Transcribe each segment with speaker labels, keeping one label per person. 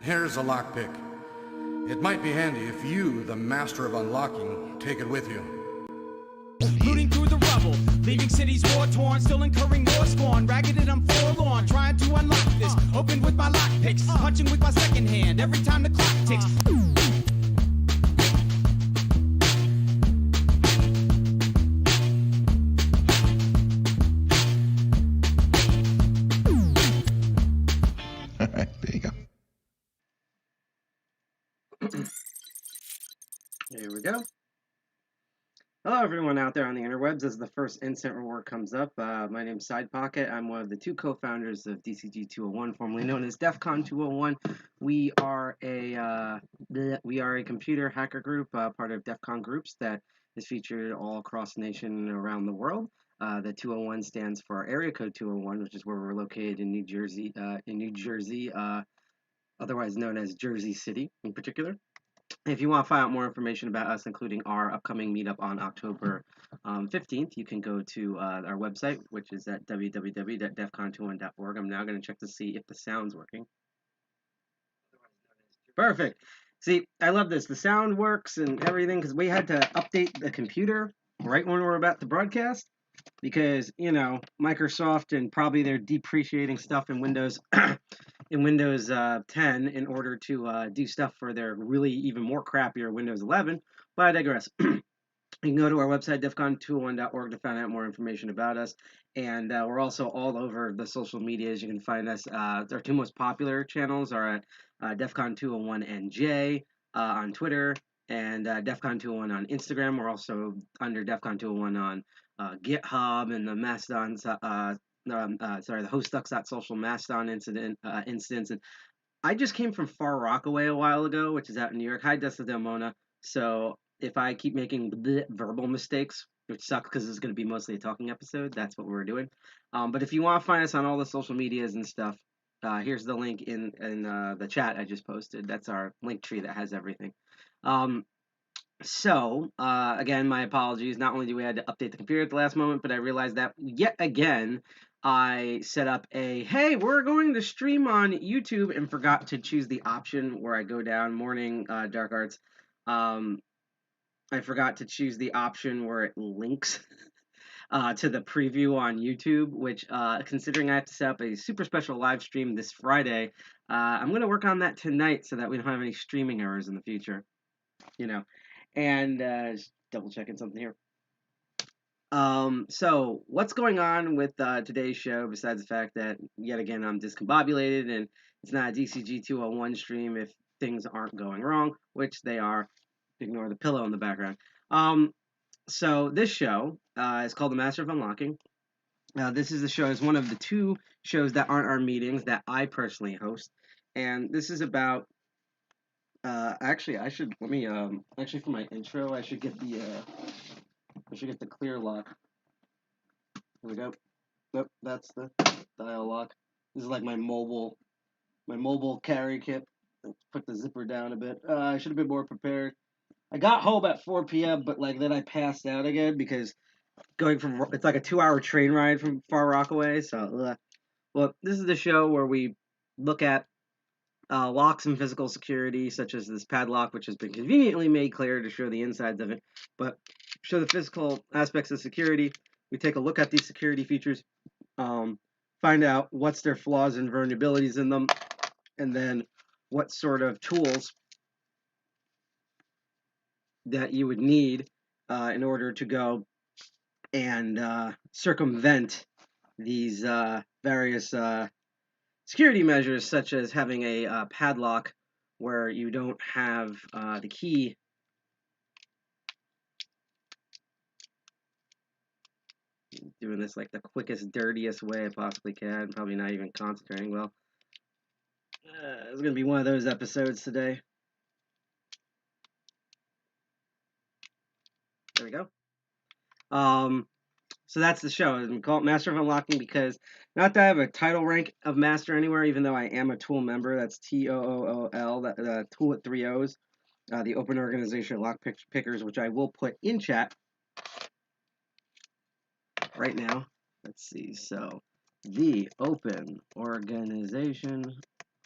Speaker 1: Here's a lockpick. It might be handy if you, the master of unlocking, take it with you.
Speaker 2: Looting through the rubble, leaving cities war-torn, still incurring war spawn. Ragged and I'm forlorn, trying to unlock this. Open with my lockpicks, punching with my second hand every time the clock ticks.
Speaker 3: Here we go. Hello everyone out there on the interwebs. As the first instant reward comes up, my name's Side Pocket. I'm one of the two co-founders of DCG 201, formerly known as DEF CON 201. We are a computer hacker group, part of DEF CON groups that is featured all across the nation and around the world. The 201 stands for our area code 201, which is where we're located in New Jersey, otherwise known as Jersey City in particular. If you want to find out more information about us, including our upcoming meetup on October 15th, you can go to our website, which is at www.defcon21.org. I'm now going to check to see if the sound's working. Perfect. See, I love this. The sound works and everything because we had to update the computer right when we were about to broadcast because, you know, Microsoft and probably they're depreciating stuff in Windows in Windows 10 in order to do stuff for their really even more crappier Windows 11. But I digress. You can go to our website, defcon201.org, to find out more information about us. And we're also all over the social medias. You can find us. Our two most popular channels are at defcon201NJ on Twitter and defcon201 on Instagram. We're also under defcon201 on GitHub and the Mastodon. The hostducks.social Mastodon instance. And I just came from Far Rockaway a while ago, which is out in New York. Hi, Desdemona. So if I keep making verbal mistakes, which sucks because it's going to be mostly a talking episode, that's what we're doing. But if you want to find us on all the social medias and stuff, here's the link in the chat I just posted. That's our link tree that has everything. Again, my apologies. Not only do we had to update the computer at the last moment, but I realized that yet again, I set up hey, we're going to stream on YouTube and forgot to choose the option where I go down morning dark arts. I forgot to choose the option where it links to the preview on YouTube, which considering I have to set up a super special live stream this Friday, I'm going to work on that tonight so that we don't have any streaming errors in the future. You know. And just double checking something here. So what's going on with today's show besides the fact that yet again I'm discombobulated and it's not a DCG 201 stream if things aren't going wrong, which they are. Ignore the pillow in the background. So this show is called The Master of Unlocking. This is the show is one of the two shows that aren't our meetings that I personally host, and this is about. Actually, I should let me actually for my intro, I should get the clear lock. Here we go. Nope, that's the dial lock. This is like my mobile carry kit. Let's put the zipper down a bit. I should have been more prepared. I got home at 4 p.m., but like then I passed out again because it's like a 2-hour train ride from Far Rockaway. So, well, this is the show where we look at locks and physical security, such as this padlock, which has been conveniently made clear to show the insides of it, but show the physical aspects of security. We take a look at these security features, find out what's their flaws and vulnerabilities in them, and then what sort of tools that you would need in order to go and circumvent these various security measures, such as having a padlock where you don't have the key. Doing this like the quickest, dirtiest way I possibly can. Probably not even concentrating well. It's going to be one of those episodes today. There we go. So that's the show. We call it Master of Unlocking because not that I have a title rank of Master anywhere, even though I am a Tool member. That's TOOL, that Tool with 3 O's. The Open Organization of Lock Pickers, which I will put in chat right now. Let's see. So, the Open Organization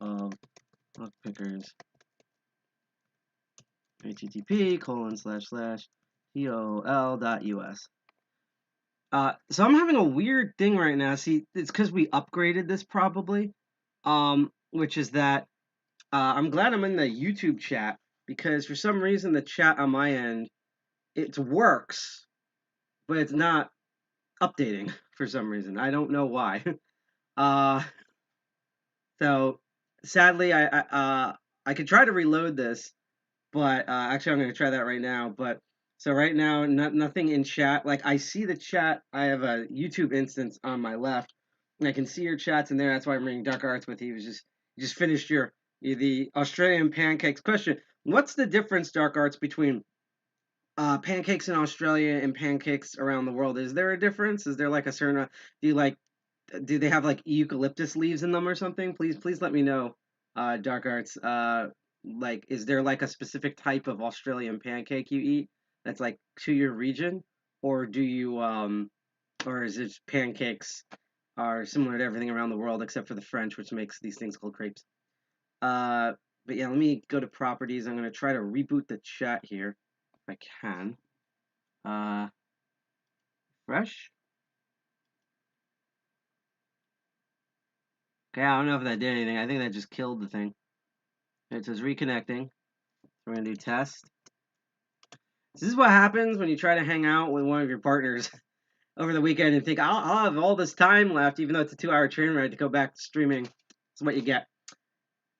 Speaker 3: of Lock Pickers. http://tol.us. So I'm having a weird thing right now. See, it's because we upgraded this probably, which is that I'm glad I'm in the YouTube chat because for some reason the chat on my end, it works, but it's not updating for some reason. I don't know why. So sadly, I could try to reload this, but actually I'm going to try that right now. But so right now, nothing in chat. Like I see the chat. I have a YouTube instance on my left, and I can see your chats in there. That's why I'm reading Dark Arts with you. You just finished the Australian pancakes question. What's the difference, Dark Arts, between pancakes in Australia and pancakes around the world? Is there a difference? Is there like a certain do they have like eucalyptus leaves in them or something? Please let me know, Dark Arts. like, is there like a specific type of Australian pancake you eat that's like to your region, or do you or is it pancakes are similar to everything around the world except for the French, which makes these things called crepes. Uh, but yeah, let me go to properties. I'm gonna try to reboot the chat here if I can. Fresh. Okay, I don't know if that did anything. I think that just killed the thing. It says reconnecting. We're gonna do test. This is what happens when you try to hang out with one of your partners over the weekend and think, I'll have all this time left, even though it's a 2-hour train ride to go back to streaming. That's what you get.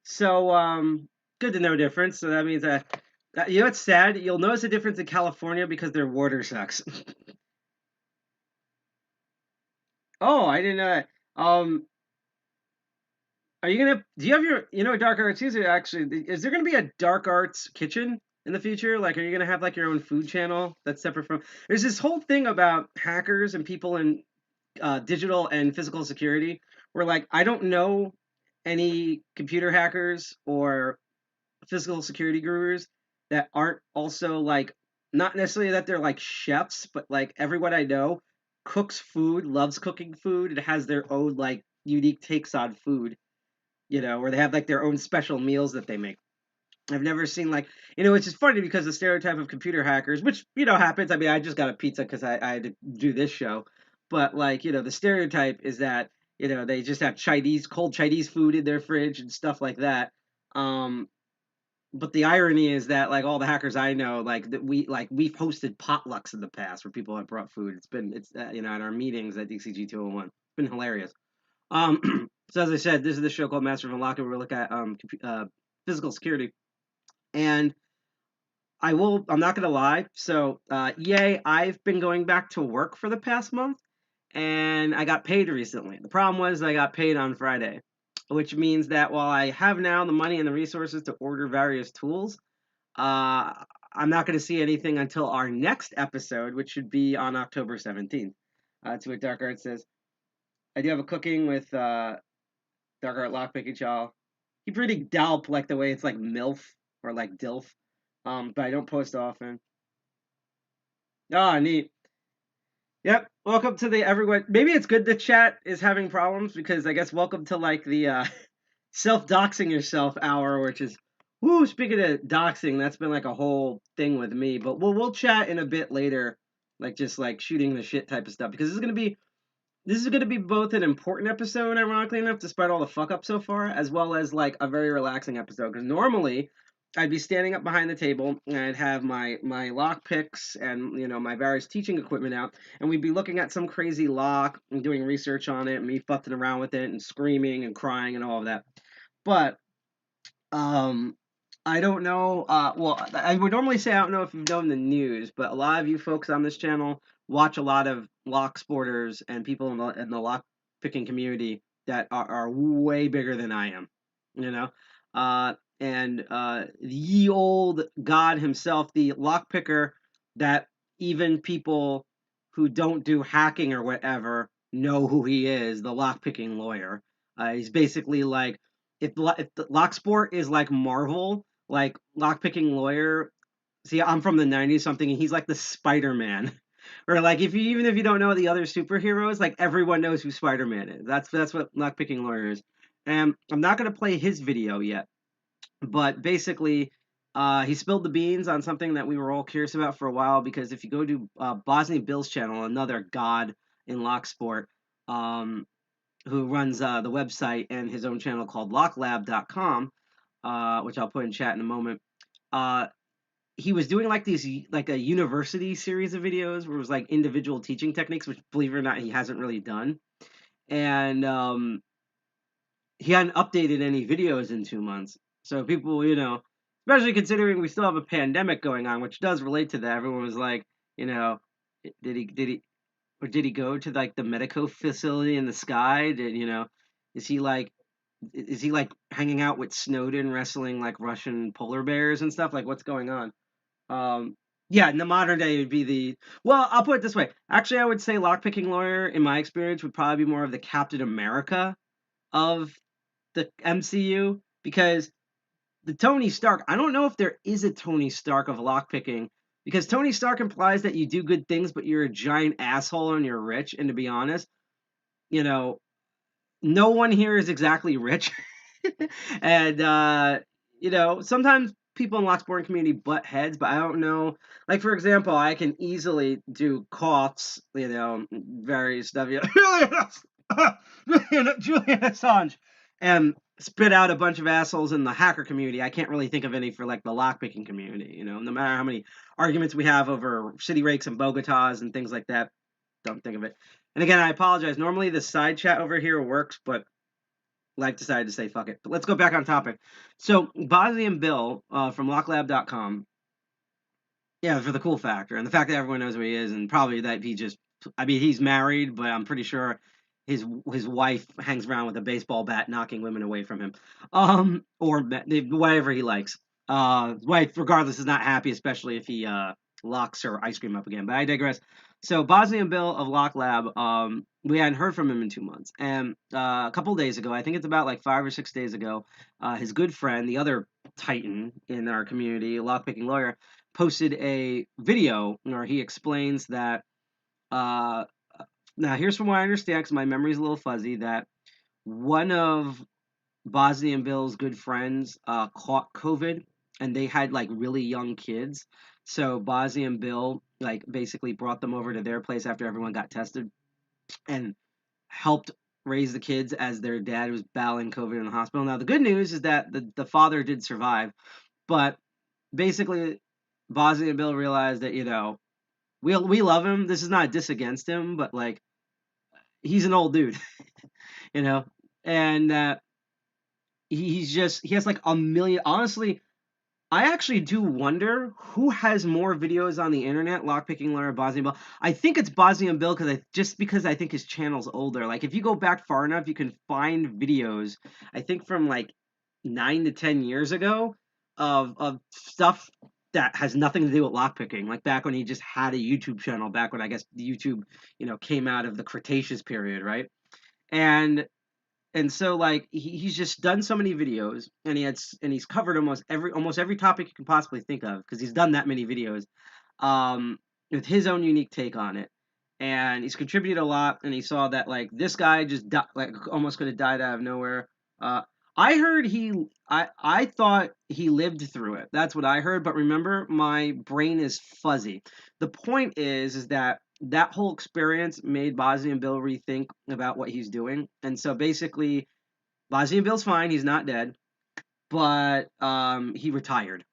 Speaker 3: So, good to know difference. So that means that, you know what's sad? You'll notice a difference in California because their water sucks. Oh, I didn't know that. Are you gonna? Do you have your? You know, Dark Arts. Actually, is there gonna be a Dark Arts kitchen in the future? Like, are you gonna have like your own food channel that's separate from? There's this whole thing about hackers and people in digital and physical security, where like I don't know any computer hackers or physical security gurus that aren't also like not necessarily that they're like chefs, but like everyone I know cooks food, loves cooking food, and has their own like unique takes on food, you know, where they have like their own special meals that they make. I've never seen like, you know, it's just funny because the stereotype of computer hackers, which, you know, happens. I mean, I just got a pizza because I had to do this show. But like, you know, the stereotype is that, you know, they just have cold Chinese food in their fridge and stuff like that. Um, but the irony is that like all the hackers I know, like that we've hosted potlucks in the past where people have brought food. It's you know, at our meetings at DCG 201. It's been hilarious. So as I said, this is the show called Master of Unlocking, where we look at physical security. And I'm not gonna lie. So yay, I've been going back to work for the past month, and I got paid recently. The problem was I got paid on Friday, which means that while I have now the money and the resources to order various tools, uh, I'm not going to see anything until our next episode, which should be on October 17th. That's what Dark Art says. I do have a cooking with Dark Art Lockpicking Y'all. He pretty Dalp like the way it's like MILF or like DILF. But I don't post often. Ah, neat. Yep. Welcome to the everyone. Maybe it's good the chat is having problems because I guess welcome to like the self-doxing yourself hour, which is woo, speaking of doxing, that's been like a whole thing with me. But we'll chat in a bit later, like just like shooting the shit type of stuff. Because this is gonna be both an important episode, ironically enough, despite all the fuck up so far, as well as like a very relaxing episode. Because normally I'd be standing up behind the table and I'd have my lock picks and, you know, my various teaching equipment out, and we'd be looking at some crazy lock and doing research on it, and me fucking around with it and screaming and crying and all of that. But I don't know. Well, I would normally say I don't know if you've known the news, but a lot of you folks on this channel watch a lot of lock sporters and people in the lock picking community that are way bigger than I am. You know, and ye old God himself, the lock picker that even people who don't do hacking or whatever know who he is, the lock picking lawyer. He's basically like if the Locksport is like Marvel, like lockpicking lawyer. See, I'm from the '90s, so I'm thinking he's like the Spider-Man, or like even if you don't know the other superheroes, like everyone knows who Spider-Man is. That's what lockpicking lawyer is. And I'm not gonna play his video yet, but basically, he spilled the beans on something that we were all curious about for a while. Because if you go to BosnianBill's channel, another god in Locksport, who runs the website and his own channel called locklab.com, which I'll put in chat in a moment. He was doing like a university series of videos where it was like individual teaching techniques, which believe it or not, he hasn't really done. And he hadn't updated any videos in 2 months. So people, you know, especially considering we still have a pandemic going on, which does relate to that. Everyone was like, you know, did he go to like the medical facility in the sky? You know, is he like hanging out with Snowden wrestling like Russian polar bears and stuff? Like what's going on? Yeah, in the modern day it would be well, I'll put it this way. Actually, I would say lockpicking lawyer in my experience would probably be more of the Captain America of the MCU, because the Tony Stark. I don't know if there is a Tony Stark of lockpicking because Tony Stark implies that you do good things, but you're a giant asshole and you're rich. And to be honest, you know, no one here is exactly rich. And sometimes people in locksporting community butt heads, but I don't know. Like for example, I can easily do coughs, various stuff. Julian Assange, and spit out a bunch of assholes in the hacker community. I can't really think of any for like the lockpicking community. No matter how many arguments we have over city rakes and Bogotas and things like that, don't think of it. And again, I apologize. Normally the side chat over here works, but Life decided to say fuck it. But let's go back on topic. So BosnianBill from locklab.com. Yeah, for the cool factor and the fact that everyone knows who he is, and probably that he's married, but I'm pretty sure his wife hangs around with a baseball bat knocking women away from him. Or whatever he likes. His wife, regardless, is not happy, especially if he locks her ice cream up again. But I digress. So BosnianBill of Lock Lab, we hadn't heard from him in 2 months, and a couple days ago, I think it's about like 5 or 6 days ago, his good friend, the other titan in our community, a lockpicking lawyer, posted a video where he explains that. Now, here's from what I understand, because my memory's a little fuzzy, that one of BosnianBill's good friends caught COVID, and they had like really young kids. So BosnianBill like basically brought them over to their place after everyone got tested and helped raise the kids as their dad was battling COVID in the hospital. Now the good news is that the father did survive, but basically BosnianBill realized that we love him. This is not a diss against him, but like he's an old dude, you know, and he has like a million. Honestly, I actually do wonder who has more videos on the internet, lockpicking lawyer BosnianBill. I think it's BosnianBill because I think his channel's older. Like if you go back far enough, you can find videos. I think from like 9 to 10 years ago of stuff that has nothing to do with lockpicking. Like back when he just had a YouTube channel. Back when I guess YouTube came out of the Cretaceous period, right? And so like he's just done so many videos, and he's covered almost every topic you can possibly think of because he's done that many videos, with his own unique take on it, and he's contributed a lot. And he saw that like this guy just almost could have died out of nowhere. I heard I thought he lived through it. That's what I heard. But remember, my brain is fuzzy. The point is that whole experience made BosnianBill rethink about what he's doing. And so basically, BosnianBill's fine. He's not dead, but he retired.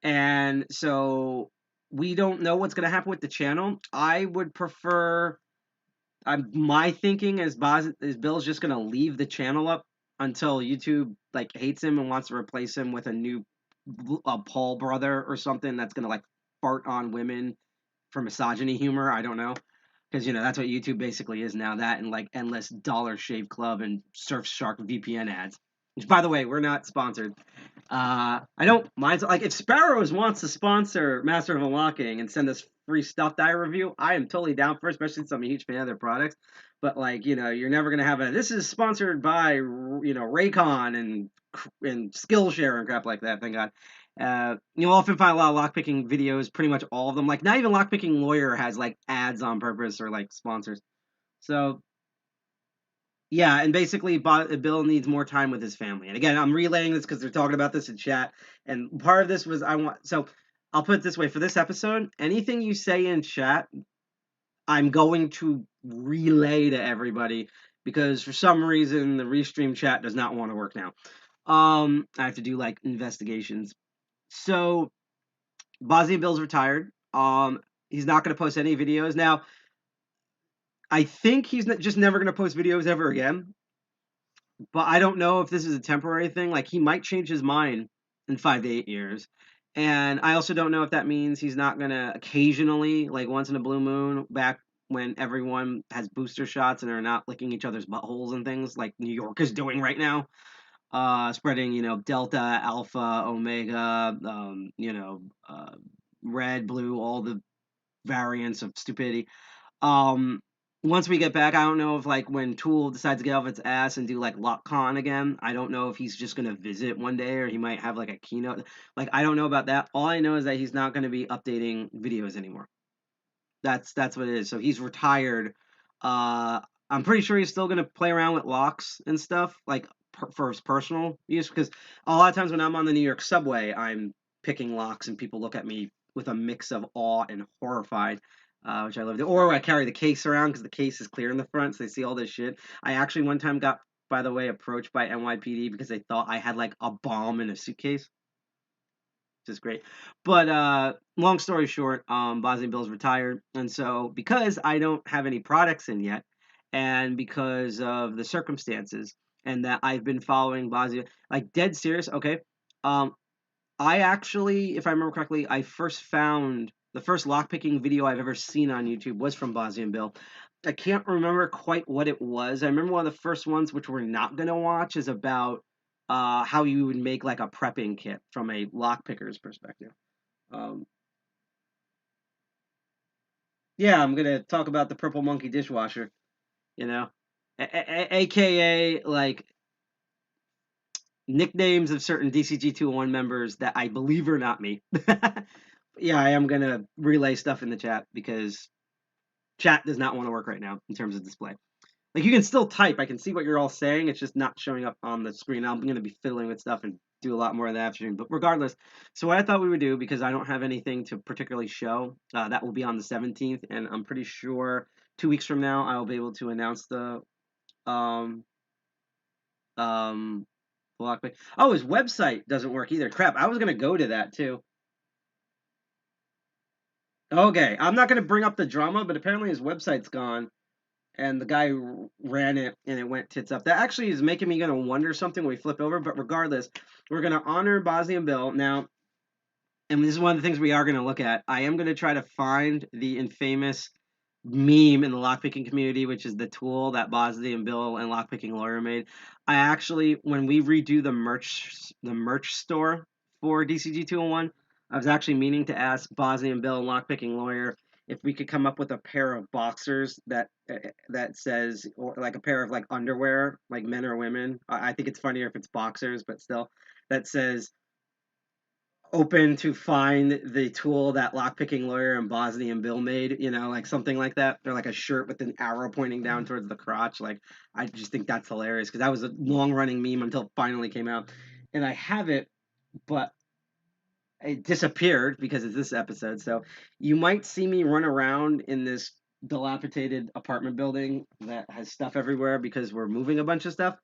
Speaker 3: And so we don't know what's going to happen with the channel. I would prefer. My thinking is Bill's just going to leave the channel up until YouTube like hates him and wants to replace him with a new Paul brother or something that's going to like fart on women for misogyny humor. I don't know. Because that's what YouTube basically is now. That and like endless Dollar Shave Club and Surfshark VPN ads. Which, by the way, we're not sponsored. I don't mind. Like if Sparrows wants to sponsor Master of Unlocking and send us free stuff that I review, I am totally down for it, especially since I'm a huge fan of their products. But like you're never gonna have this is sponsored by Raycon and Skillshare and crap like that. Thank God. You'll often find a lot of lockpicking videos, pretty much all of them. Like, not even Lockpicking Lawyer has, like, ads on purpose or, like, sponsors. So, yeah, and basically, Bill needs more time with his family. And again, I'm relaying this because they're talking about this in chat. And part of this was so I'll put it this way. For this episode, anything you say in chat, I'm going to relay to everybody because for some reason, the restream chat does not want to work now. I have to do, like, investigations. So BosnianBill's retired. He's not going to post any videos now. I think he's just never going to post videos ever again. But I don't know if this is a temporary thing. Like he might change his mind in 5 to 8 years. And I also don't know if that means he's not going to occasionally, like once in a blue moon, back when everyone has booster shots and are not licking each other's buttholes and things like New York is doing right now. Spreading, Delta, Alpha, Omega, red, blue, all the variants of stupidity. once we get back, I don't know if like when Tool decides to get off its ass and do like LockCon again, I don't know if he's just gonna visit one day or he might have like a keynote. Like I don't know about that. All I know is that he's not gonna be updating videos anymore. That's what it is. So he's retired. Uh, I'm pretty sure he's still gonna play around with locks and stuff, like for his personal use. Because a lot of times when I'm on the New York subway, I'm picking locks, and people look at me with a mix of awe and horrified, which I love. Or I carry the case around because the case is clear in the front, so they see all this shit. I actually one time got, by the way, approached by NYPD because they thought I had like a bomb in a suitcase, which is great. But long story short, BosnianBill's retired, and so because I don't have any products in yet, and because of the circumstances, and that I've been following Bosnia, like dead serious. Okay, I actually, if I remember correctly, I first found the first lockpicking video I've ever seen on YouTube was from BosnianBill. I can't remember quite what it was. I remember one of the first ones, which we're not gonna watch, is about how you would make like a prepping kit from a lockpicker's perspective. Um, yeah, I'm gonna talk about the Purple Monkey dishwasher. You know, aka like nicknames of certain DCG 201 members that I believe are not me. Yeah, I am gonna relay stuff in the chat because chat does not want to work right now in terms of display. Like you can still type, I can see what you're all saying. It's just not showing up on the screen. I'm gonna be fiddling with stuff and do a lot more of the afternoon. But regardless, so what I thought we would do, because I don't have anything to particularly show, that will be on the 17th, and I'm pretty sure 2 weeks from now I will be able to announce the um lockpick. Oh, his website doesn't work either. Crap, I was gonna go to that too. Okay, I'm not going to bring up the drama, but apparently his website's gone, and the guy who ran it, and it went tits up. That actually is making me going to wonder something when we flip over, but regardless, we're going to honor BosnianBill. Now, and this is one of the things we are going to look at. I am going to try to find the infamous meme in the lockpicking community, which is the tool that BosnianBill and Lockpicking Lawyer made. I actually, when we redo the merch store for DCG 201, I was actually meaning to ask BosnianBill and Lockpicking Lawyer if we could come up with a pair of boxers that says, or like a pair of like underwear, like men or women. I think it's funnier if it's boxers, but still, that says open to find the tool that Lockpicking Lawyer and BosnianBill made, like something like that, or like a shirt with an arrow pointing down towards the crotch. Like, I just think that's hilarious because that was a long running meme until it finally came out, and I have it, but it disappeared because it's this episode. So you might see me run around in this dilapidated apartment building that has stuff everywhere because we're moving a bunch of stuff.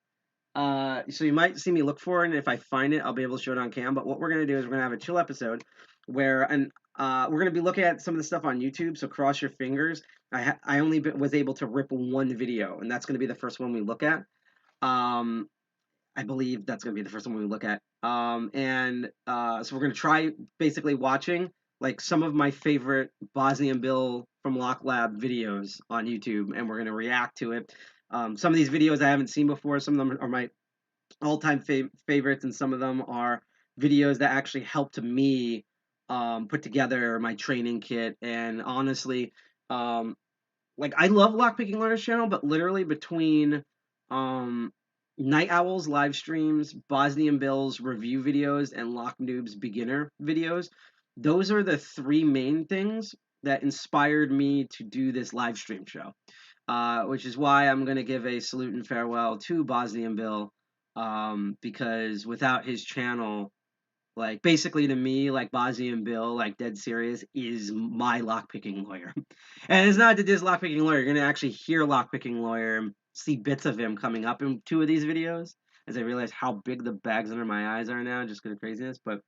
Speaker 3: So you might see me look for it, and if I find it, I'll be able to show it on cam. But what we're gonna do is we're gonna have a chill episode where, and we're gonna be looking at some of the stuff on YouTube. So cross your fingers. I only was able to rip one video, and that's gonna be the first one we look at. Um, I believe that's gonna be the first one we look at. So we're gonna try basically watching like some of my favorite BosnianBill from Lock Lab videos on YouTube, and we're gonna react to it. Some of these videos I haven't seen before. Some of them are my all-time favorites, and some of them are videos that actually helped me put together my training kit. And honestly, like I love Lockpicking Learner's channel, but literally between um, Night Owl's live streams, BosnianBill's review videos, and Lock Noob's beginner videos, those are the three main things that inspired me to do this live stream show. Which is why I'm going to give a salute and farewell to BosnianBill, because without his channel, like basically to me, like BosnianBill, like dead serious, is my lockpicking lawyer. And it's not to diss lockpicking lawyer. You're going to actually hear lockpicking lawyer and see bits of him coming up in 2 of these videos as I realize how big the bags under my eyes are now, just because of craziness. But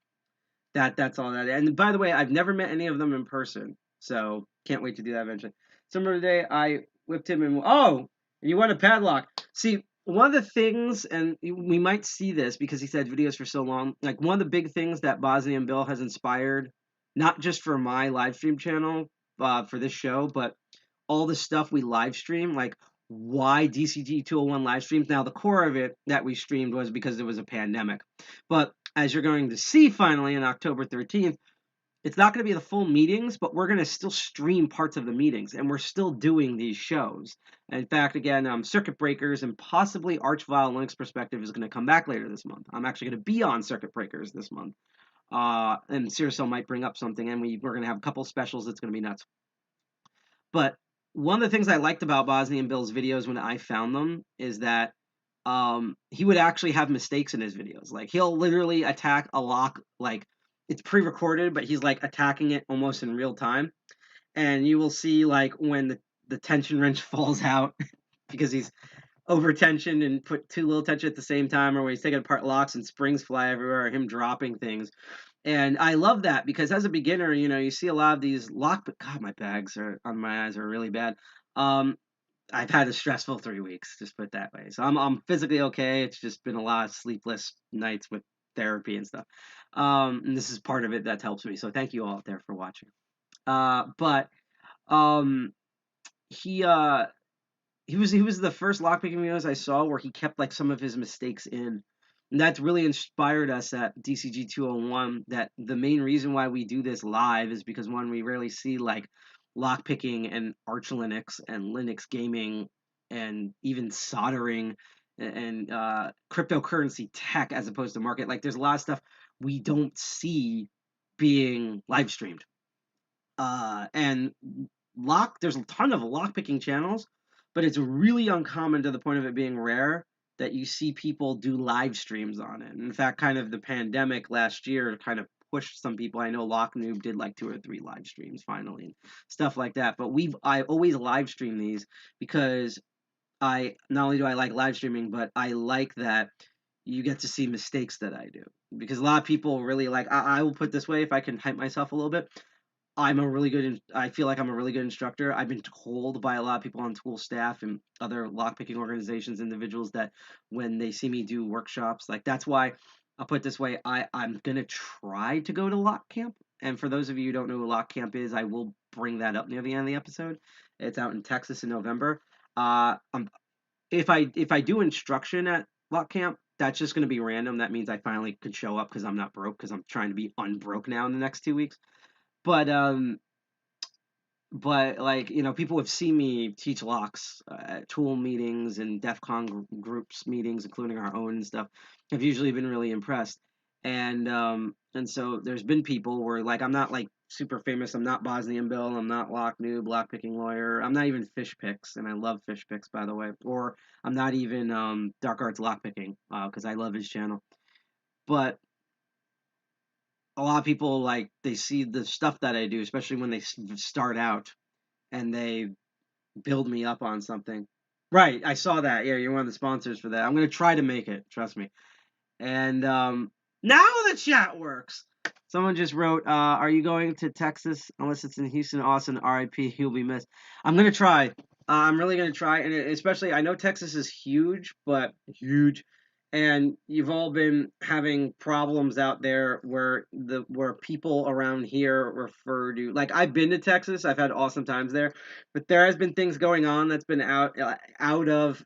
Speaker 3: that's all that. And by the way, I've never met any of them in person, so can't wait to do that eventually. Summer today, I whipped him and you want a padlock? See, one of the things, and we might see this because he's had videos for so long. Like one of the big things that BosnianBill has inspired, not just for my live stream channel, for this show, but all the stuff we live stream, like why DCG 201 live streams. Now, the core of it that we streamed was because there was a pandemic, but as you're going to see finally on October 13th, it's not going to be the full meetings, but we're going to still stream parts of the meetings, and we're still doing these shows. In fact, again, Circuit Breakers and possibly Archvile Linux Perspective is going to come back later this month. I'm actually going to be on Circuit Breakers this month. And Cyril might bring up something, and we're going to have a couple specials that's going to be nuts. But one of the things I liked about BosnianBill's videos when I found them is that he would actually have mistakes in his videos. Like, he'll literally attack a lock, like, it's pre-recorded, but he's, like, attacking it almost in real time. And you will see, like, when the tension wrench falls out because he's over-tensioned and put too little tension at the same time, or when he's taking apart locks and springs fly everywhere, or him dropping things. And I love that because as a beginner, you see a lot of these God, my bags are on my eyes are really bad. I've had a stressful 3 weeks, just put it that way. So I'm physically okay. It's just been a lot of sleepless nights with therapy and stuff. And this is part of it that helps me. So thank you all out there for watching. But he was the first lockpicking videos I saw where he kept like some of his mistakes in. And that's really inspired us at DCG 201 that the main reason why we do this live is because one, we rarely see like lockpicking and Arch Linux and Linux gaming and even soldering and cryptocurrency tech as opposed to market. Like there's a lot of stuff we don't see being live streamed. And there's a ton of lockpicking channels, but it's really uncommon to the point of it being rare that you see people do live streams on it. In fact, kind of the pandemic last year kind of pushed some people. I know Lock Noob did like 2 or 3 live streams finally and stuff like that. But I always live stream these because not only do I like live streaming, but I like that you get to see mistakes that I do. Because a lot of people really like, I will put this way if I can hype myself a little bit. I feel like I'm a really good instructor. I've been told by a lot of people on Tool staff and other lockpicking organizations, individuals, that when they see me do workshops, like that's why I'll put it this way, I'm going to try to go to Lock Camp. And for those of you who don't know who Lock Camp is, I will bring that up near the end of the episode. It's out in Texas in November. If I do instruction at Lock Camp, that's just going to be random. That means I finally could show up because I'm not broke, because I'm trying to be unbroke now in the next 2 weeks. But like, people have seen me teach locks at Tool meetings and DEF CON groups meetings, including our own and stuff, have usually been really impressed. And so there's been people where, like, I'm not, like, super famous. I'm not BosnianBill. I'm not Lock Noob, Lockpicking Lawyer. I'm not even Fish Picks, and I love Fish Picks, by the way. Or I'm not even Dark Arts Lockpicking, because I love his channel. But a lot of people, like, they see the stuff that I do, especially when they start out and they build me up on something. Right, I saw that. Yeah, you're one of the sponsors for that. I'm going to try to make it, trust me. And now the chat works. Someone just wrote, are you going to Texas? Unless it's in Houston, Austin, RIP, he'll be missed. I'm going to try. I'm really going to try. And especially, I know Texas is huge, but huge. And you've all been having problems out there where people around here refer to, like, I've been to Texas, I've had awesome times there, but there has been things going on that's been out of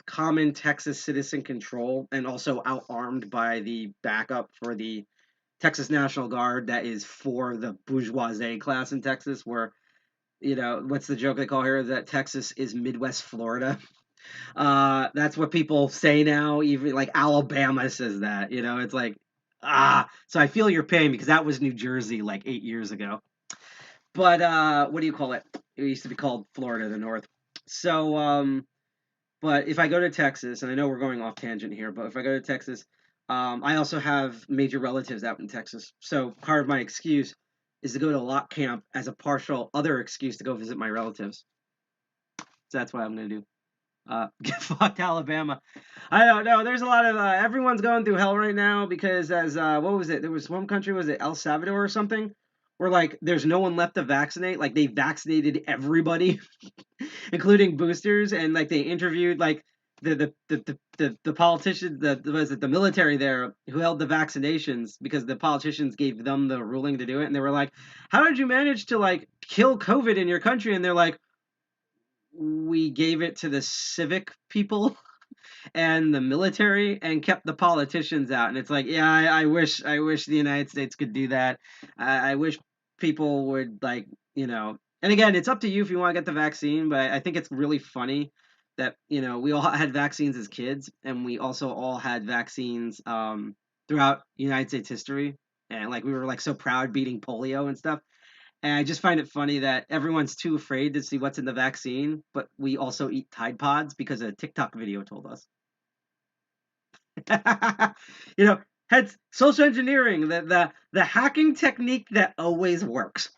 Speaker 3: common Texas citizen control, and also out-armed by the backup for the Texas National Guard that is for the bourgeoisie class in Texas, where, what's the joke they call here, that Texas is Midwest Florida. That's what people say now. Even like Alabama says that. It's like, so I feel your pain because that was New Jersey like 8 years ago. But what do you call it? It used to be called Florida, the North. So but if I go to Texas, and I know we're going off tangent here, but if I go to Texas, I also have major relatives out in Texas. So part of my excuse is to go to Lock Camp as a partial other excuse to go visit my relatives. So that's what I'm going to do. Get fucked, Alabama. I don't know. There's a lot of everyone's going through hell right now because as what was it? There was one country, was it El Salvador or something, where like there's no one left to vaccinate. Like they vaccinated everybody, including boosters, and like they interviewed like the politicians, the military there who held the vaccinations, because the politicians gave them the ruling to do it, and they were like, "How did you manage to like kill COVID in your country?" And they're like, we gave it to the civic people and the military and kept the politicians out. And it's like, yeah, I wish the United States could do that. I wish people would like, and again, it's up to you if you want to get the vaccine, but I think it's really funny that, we all had vaccines as kids, and we also all had vaccines throughout United States history. And like we were like so proud beating polio and stuff. And I just find it funny that everyone's too afraid to see what's in the vaccine, but we also eat Tide Pods because a TikTok video told us. you know, Heads social engineering, the hacking technique that always works.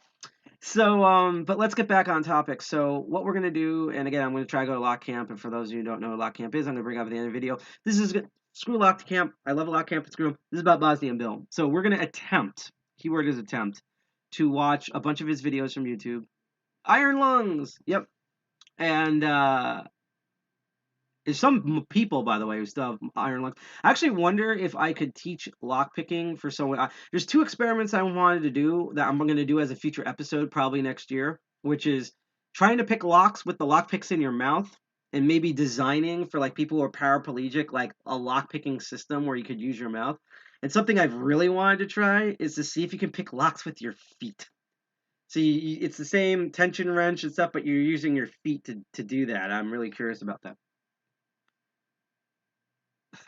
Speaker 3: So, but let's get back on topic. So, what we're gonna do, and again, I'm gonna try to go to Lock Camp. And for those of you who don't know what Lock Camp is, I'm gonna bring up at the end of the video. This is screw Lock Camp. I love Lock Camp. Screw 'em. This is about BosnianBill. So we're gonna attempt. Keyword is attempt to watch a bunch of his videos from YouTube. Iron Lungs. Yep. And there's some people, by the way, who still have iron lungs. I actually wonder if I could teach lockpicking for someone. There's 2 experiments I wanted to do that I'm going to do as a future episode, probably next year, which is trying to pick locks with the lockpicks in your mouth, and maybe designing for like people who are paraplegic, like a lockpicking system where you could use your mouth. And something I've really wanted to try is to see if you can pick locks with your feet. So it's the same tension wrench and stuff, but you're using your feet to do that. I'm really curious about that.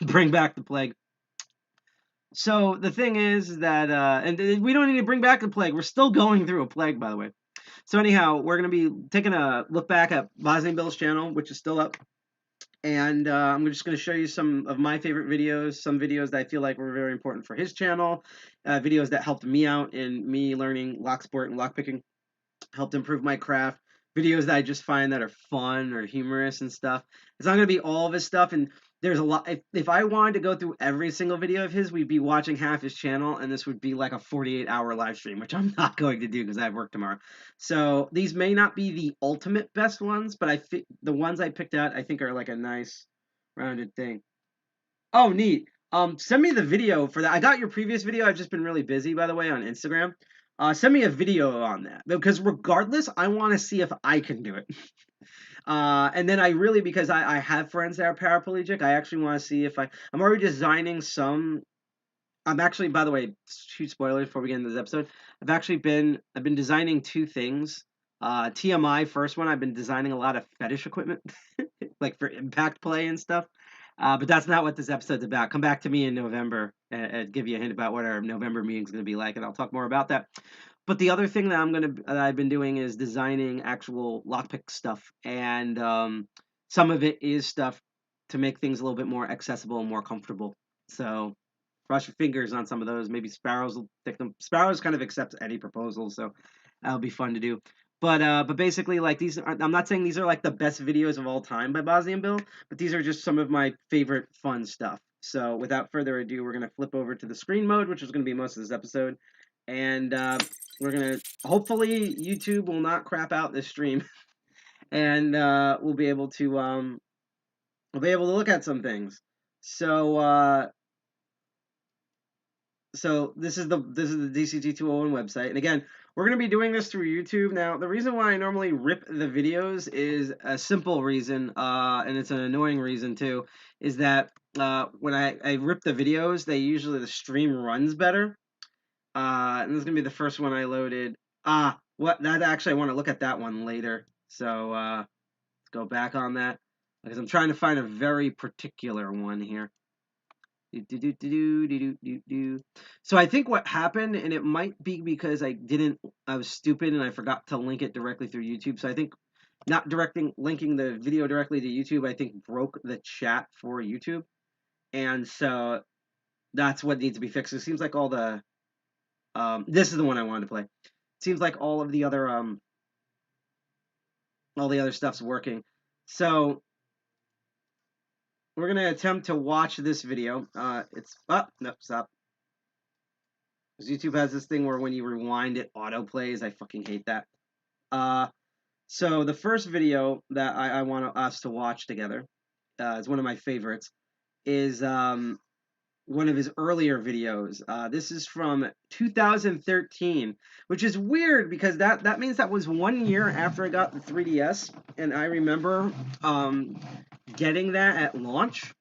Speaker 3: Bring back the plague. So the thing is that, and we don't need to bring back the plague. We're still going through a plague, by the way. So anyhow, we're going to be taking a look back at BosnianBill's channel, which is still up. And I'm just going to show you some of my favorite videos, some videos that I feel like were very important for his channel, videos that helped me out in me learning locksport and lockpicking, helped improve my craft, videos that I just find that are fun or humorous and stuff. It's not going to be all of his stuff, and there's a lot. If I wanted to go through every single video of his, we'd be watching half his channel, and this would be like a 48-hour live stream, which I'm not going to do because I have work tomorrow. So these may not be the ultimate best ones, but the ones I picked out I think are like a nice rounded thing. Oh, neat. Send me the video for that. I got your previous video. I've just been really busy, by the way, on Instagram. Send me a video on that, because regardless, I want to see if I can do it. And then because I have friends that are paraplegic, I actually want to see if I'm already designing some. I'm actually, by the way, huge spoilers before we get into this episode. I've been designing 2 things. TMI, first one, I've been designing a lot of fetish equipment, like for impact play and stuff. But that's not what this episode's about. Come back to me in November and give you a hint about what our November meeting's going to be like, and I'll talk more about that. But the other thing that I've been doing is designing actual lockpick stuff, and some of it is stuff to make things a little bit more accessible and more comfortable. So cross your fingers on some of those. Maybe Sparrows will pick them. Sparrows kind of accepts any proposal, so that'll be fun to do. But basically, like, I'm not saying these are like the best videos of all time by BosnianBill, but these are just some of my favorite fun stuff. So without further ado, we're gonna flip over to the screen mode, which is gonna be most of this episode, and we're gonna hopefully YouTube will not crap out this stream, and we'll be able to look at some things. So this is the DCG 201 website, and again, we're going to be doing this through YouTube. Now, the reason why I normally rip the videos is a simple reason, and it's an annoying reason too, is that when I rip the videos, the stream runs better. And this is going to be the first one I loaded. I want to look at that one later. So let's go back on that, because I'm trying to find a very particular one here. So I think what happened, and it might be because I was stupid and I forgot to link it directly through YouTube. So I think not linking the video directly to YouTube, I think broke the chat for YouTube. And so that's what needs to be fixed. It seems like all the, this is the one I wanted to play. It seems like all the other stuff's working. So we're going to attempt to watch this video. No, stop. Because YouTube has this thing where when you rewind, it auto-plays. I fucking hate that. So the first video that I want us to watch together, is one of my favorites, is one of his earlier videos. This is from 2013, which is weird because that means that was 1 year after I got the 3DS, and I remember getting that at launch.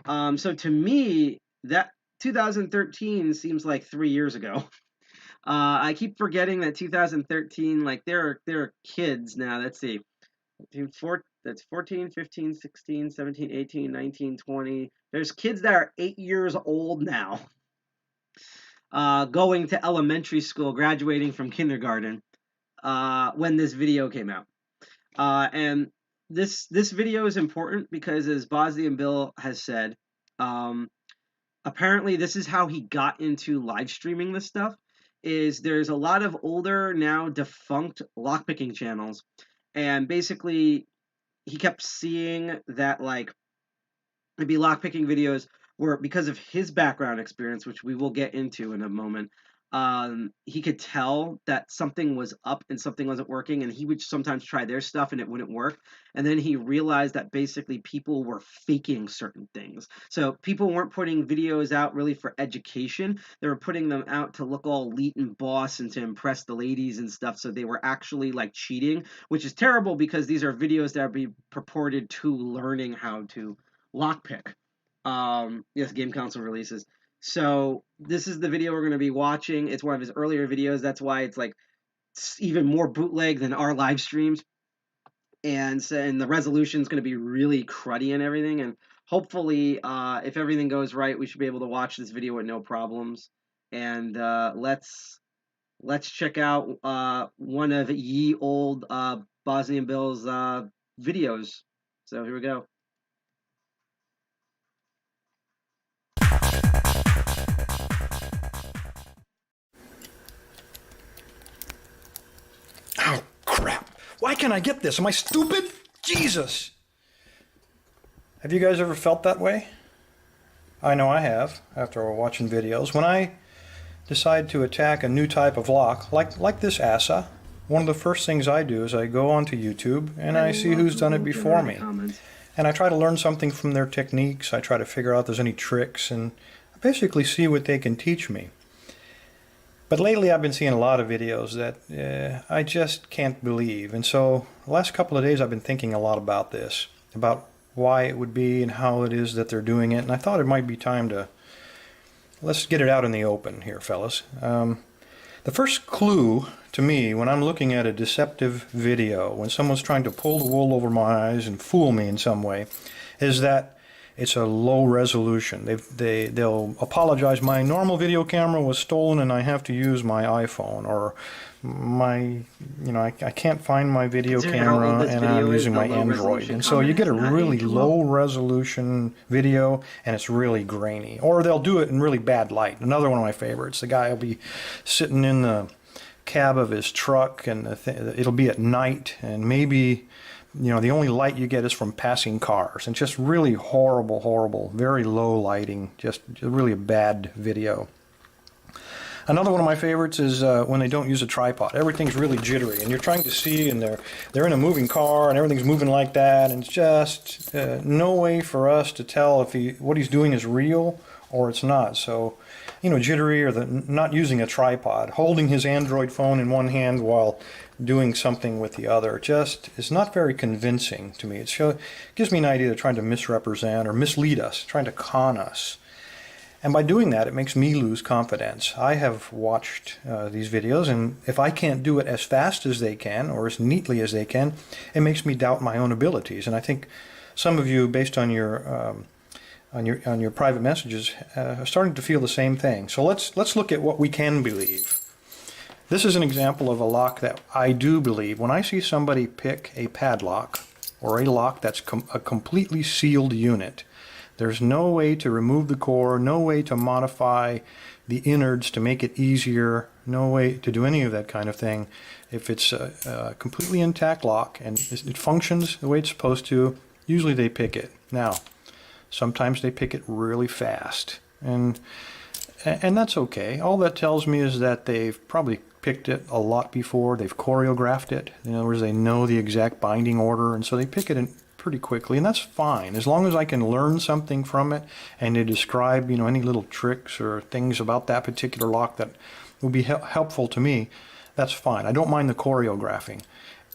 Speaker 3: So to me, that 2013 seems like 3 years ago. I keep forgetting that 2013, like there are kids now. Let's see. That's 14, 15, 16, 17, 18, 19, 20. There's kids that are 8 years old now, going to elementary school, graduating from kindergarten, when this video came out. And this video is important because, as BosnianBill has said, apparently this is how he got into live streaming this stuff. Is there's a lot of older, now defunct lockpicking channels, and basically he kept seeing that, like, it'd be lockpicking videos where, because of his background experience, which we will get into in a moment, he could tell that something was up and something wasn't working, and he would sometimes try their stuff and it wouldn't work. And then he realized that basically people were faking certain things. So people weren't putting videos out really for education. They were putting them out to look all elite and boss and to impress the ladies and stuff. So they were actually like cheating, which is terrible because these are videos that are being purported to learning how to lockpick. Yes, game console releases. So this is the video we're going to be watching. It's one of his earlier videos. That's why it's like even more bootleg than our live streams. And the resolution is going to be really cruddy and everything. And hopefully, if everything goes right, we should be able to watch this video with no problems. And let's check out one of ye old BosnianBill's videos. So here we go.
Speaker 4: Oh, crap. Why can't I get this? Am I stupid? Jesus. Have you guys ever felt that way? I know I have, after watching videos. When I decide to attack a new type of lock, like this ASA, one of the first things I do is I go onto YouTube and I see who's done it before me. And I try to learn something from their techniques. I try to figure out if there's any tricks and basically see what they can teach me. But lately I've been seeing a lot of videos that I just can't believe. And so the last couple of days I've been thinking a lot about this, about why it would be and how it is that they're doing it. And I thought it might be time to, let's get it out in the open here, fellas. The first clue to me when I'm looking at a deceptive video, when someone's trying to pull the wool over my eyes and fool me in some way, is that it's a low resolution. They'll apologize. My normal video camera was stolen and I have to use my iPhone, or I can't find my video camera and I'm using my Android. And so you get a really low resolution video and it's really grainy. Or they'll do it in really bad light. Another one of my favorites. The guy will be sitting in the cab of his truck and it'll be at night, and maybe the only light you get is from passing cars, and just really horrible, very low lighting, just really a bad video. Another one of my favorites is when they don't use a tripod. Everything's really jittery, and you're trying to see, and they're in a moving car, and everything's moving like that, and it's just no way for us to tell if what he's doing is real or it's not. So, jittery, or not using a tripod, holding his Android phone in one hand while doing something with the other, just is not very convincing to me. It gives me an idea of trying to misrepresent or mislead us, trying to con us. And by doing that, it makes me lose confidence. I have watched these videos, and if I can't do it as fast as they can or as neatly as they can, it makes me doubt my own abilities. And I think some of you, based on your private messages, are starting to feel the same thing. So let's look at what we can believe. This is an example of a lock that I do believe. When I see somebody pick a padlock or a lock that's a completely sealed unit, there's no way to remove the core, no way to modify the innards to make it easier, no way to do any of that kind of thing. If it's a completely intact lock and it functions the way it's supposed to, usually they pick it. Now, sometimes they pick it really fast, and that's okay. All that tells me is that they've probably picked it a lot before. They've choreographed it. In other words, they know the exact binding order, and so they pick it in pretty quickly, and that's fine. As long as I can learn something from it and they describe, any little tricks or things about that particular lock that will be helpful to me, that's fine. I don't mind the choreographing.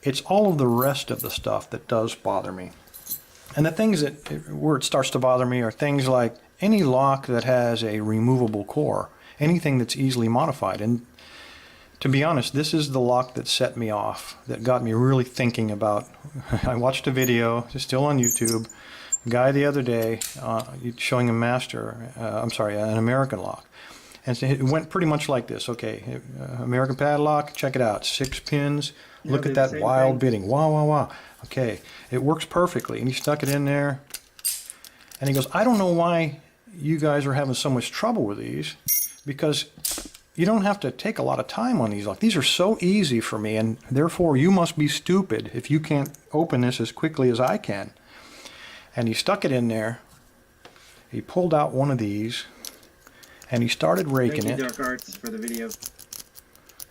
Speaker 4: It's all of the rest of the stuff that does bother me. And the things where it starts to bother me are things like any lock that has a removable core, anything that's easily modified. And To be honest, this is the lock that set me off, that got me really thinking about. I watched a video, it's still on YouTube, a guy the other day showing a an American lock. And so it went pretty much like this. Okay, American padlock, check it out. 6 pins. Look at that wild bidding. Wow, wow, wow. Okay, it works perfectly. And he stuck it in there. And he goes, I don't know why you guys are having so much trouble with these, because you don't have to take a lot of time on these locks. These are so easy for me, and therefore you must be stupid if you can't open this as quickly as I can. And he stuck it in there. He pulled out one of these. And he started raking it.
Speaker 3: Dark Arts, for the video.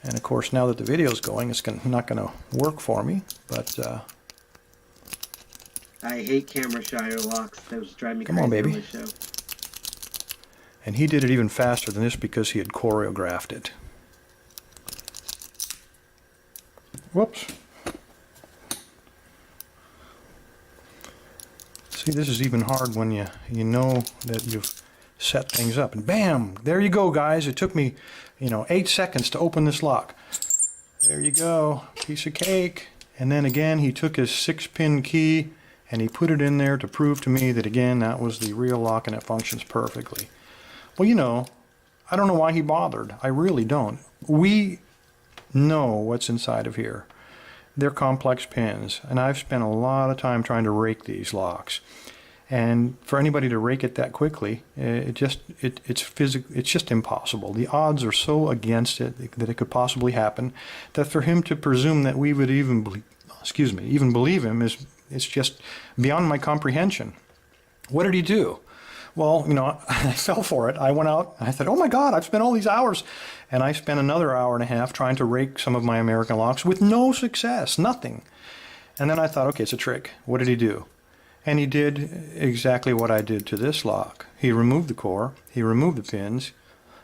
Speaker 4: And of course, now that the video's going, it's not going to work for me. But
Speaker 3: I hate camera shutter locks. Those drive me
Speaker 4: come
Speaker 3: crazy
Speaker 4: on, baby.
Speaker 3: on this show.
Speaker 4: And he did it even faster than this because he had choreographed it. Whoops. See, this is even hard when you know that you've set things up, and bam, there you go, guys. It took me 8 seconds to open this lock. There you go, piece of cake. And then again, he took his 6-pin key and he put it in there to prove to me that again, that was the real lock and it functions perfectly. Well, I don't know why he bothered. I really don't. We know what's inside of here. They're complex pins, and I've spent a lot of time trying to rake these locks. And for anybody to rake it that quickly, it's just impossible. The odds are so against it that it could possibly happen that for him to presume that we would even believe him it's just beyond my comprehension. What did he do? Well, I fell for it. I went out and I thought, oh my God, I've spent all these hours. And I spent another hour and a half trying to rake some of my American locks with no success, nothing. And then I thought, okay, it's a trick. What did he do? And he did exactly what I did to this lock. He removed the core, he removed the pins,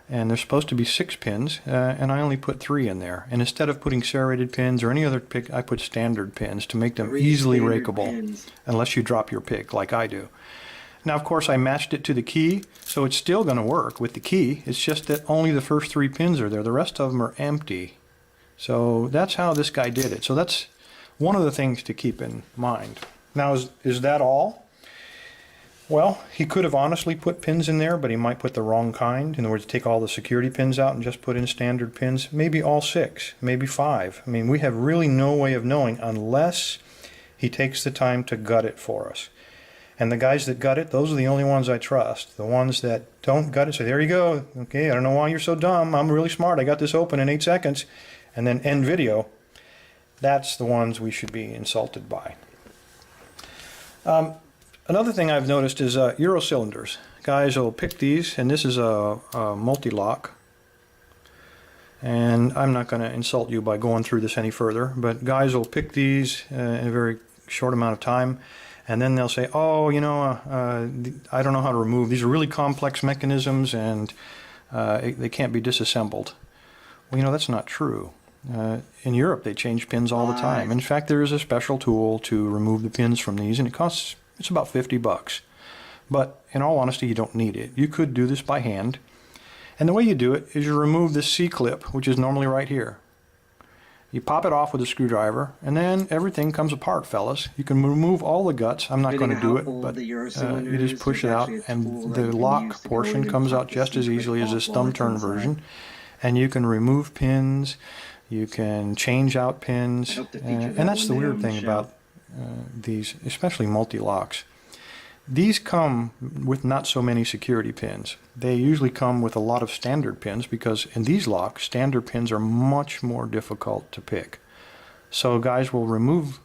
Speaker 4: and there's supposed to be 6 pins, and I only put 3 in there. And instead of putting serrated pins or any other pick, I put standard pins to make them easily rakeable, unless you drop your pick like I do. Now, of course, I matched it to the key, so it's still going to work with the key. It's just that only the first 3 pins are there. The rest of them are empty. So that's how this guy did it. So that's one of the things to keep in mind. Now, is that all? Well, he could have honestly put pins in there, but he might put the wrong kind. In other words, take all the security pins out and just put in standard pins. Maybe all 6, maybe 5. I mean, we have really no way of knowing unless he takes the time to gut it for us. And the guys that gut it, those are the only ones I trust. The ones that don't gut it say, there you go. Okay, I don't know why you're so dumb. I'm really smart. I got this open in 8 seconds. And then end video. That's the ones we should be insulted by. Another thing I've noticed is Euro cylinders. Guys will pick these, and this is a multi-lock. And I'm not going to insult you by going through this any further, but guys will pick these in a very short amount of time, and then they'll say, oh, I don't know how to remove. These are really complex mechanisms, and they can't be disassembled. Well, that's not true. In Europe, they change pins all the time. In fact, there is a special tool to remove the pins from these, and it's about $50. But in all honesty, you don't need it. You could do this by hand. And the way you do it is you remove this C-clip, which is normally right here. You pop it off with a screwdriver, and then everything comes apart, fellas. You can remove all the guts. I'm not going to do it, but you just push it out, and the lock portion comes out just as easily as this thumb turn version. And you can remove pins. You can change out pins, and that's the weird thing about these, especially multi-locks. These come with not so many security pins. They usually come with a lot of standard pins because in these locks, standard pins are much more difficult to pick. So guys will remove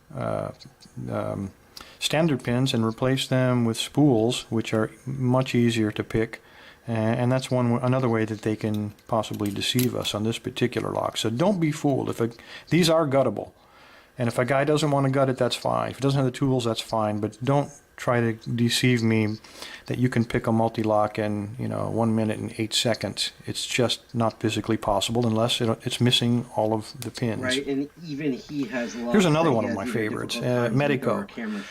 Speaker 4: standard pins and replace them with spools, which are much easier to pick. And that's another way that they can possibly deceive us on this particular lock. So don't be fooled. These are guttable. And if a guy doesn't want to gut it, that's fine. If he doesn't have the tools, that's fine. But don't try to deceive me that you can pick a multi-lock in 1 minute and 8 seconds. It's just not physically possible unless it's missing all of the pins.
Speaker 3: Right, and even he has lost.
Speaker 4: Here's another one of my favorites, Medico.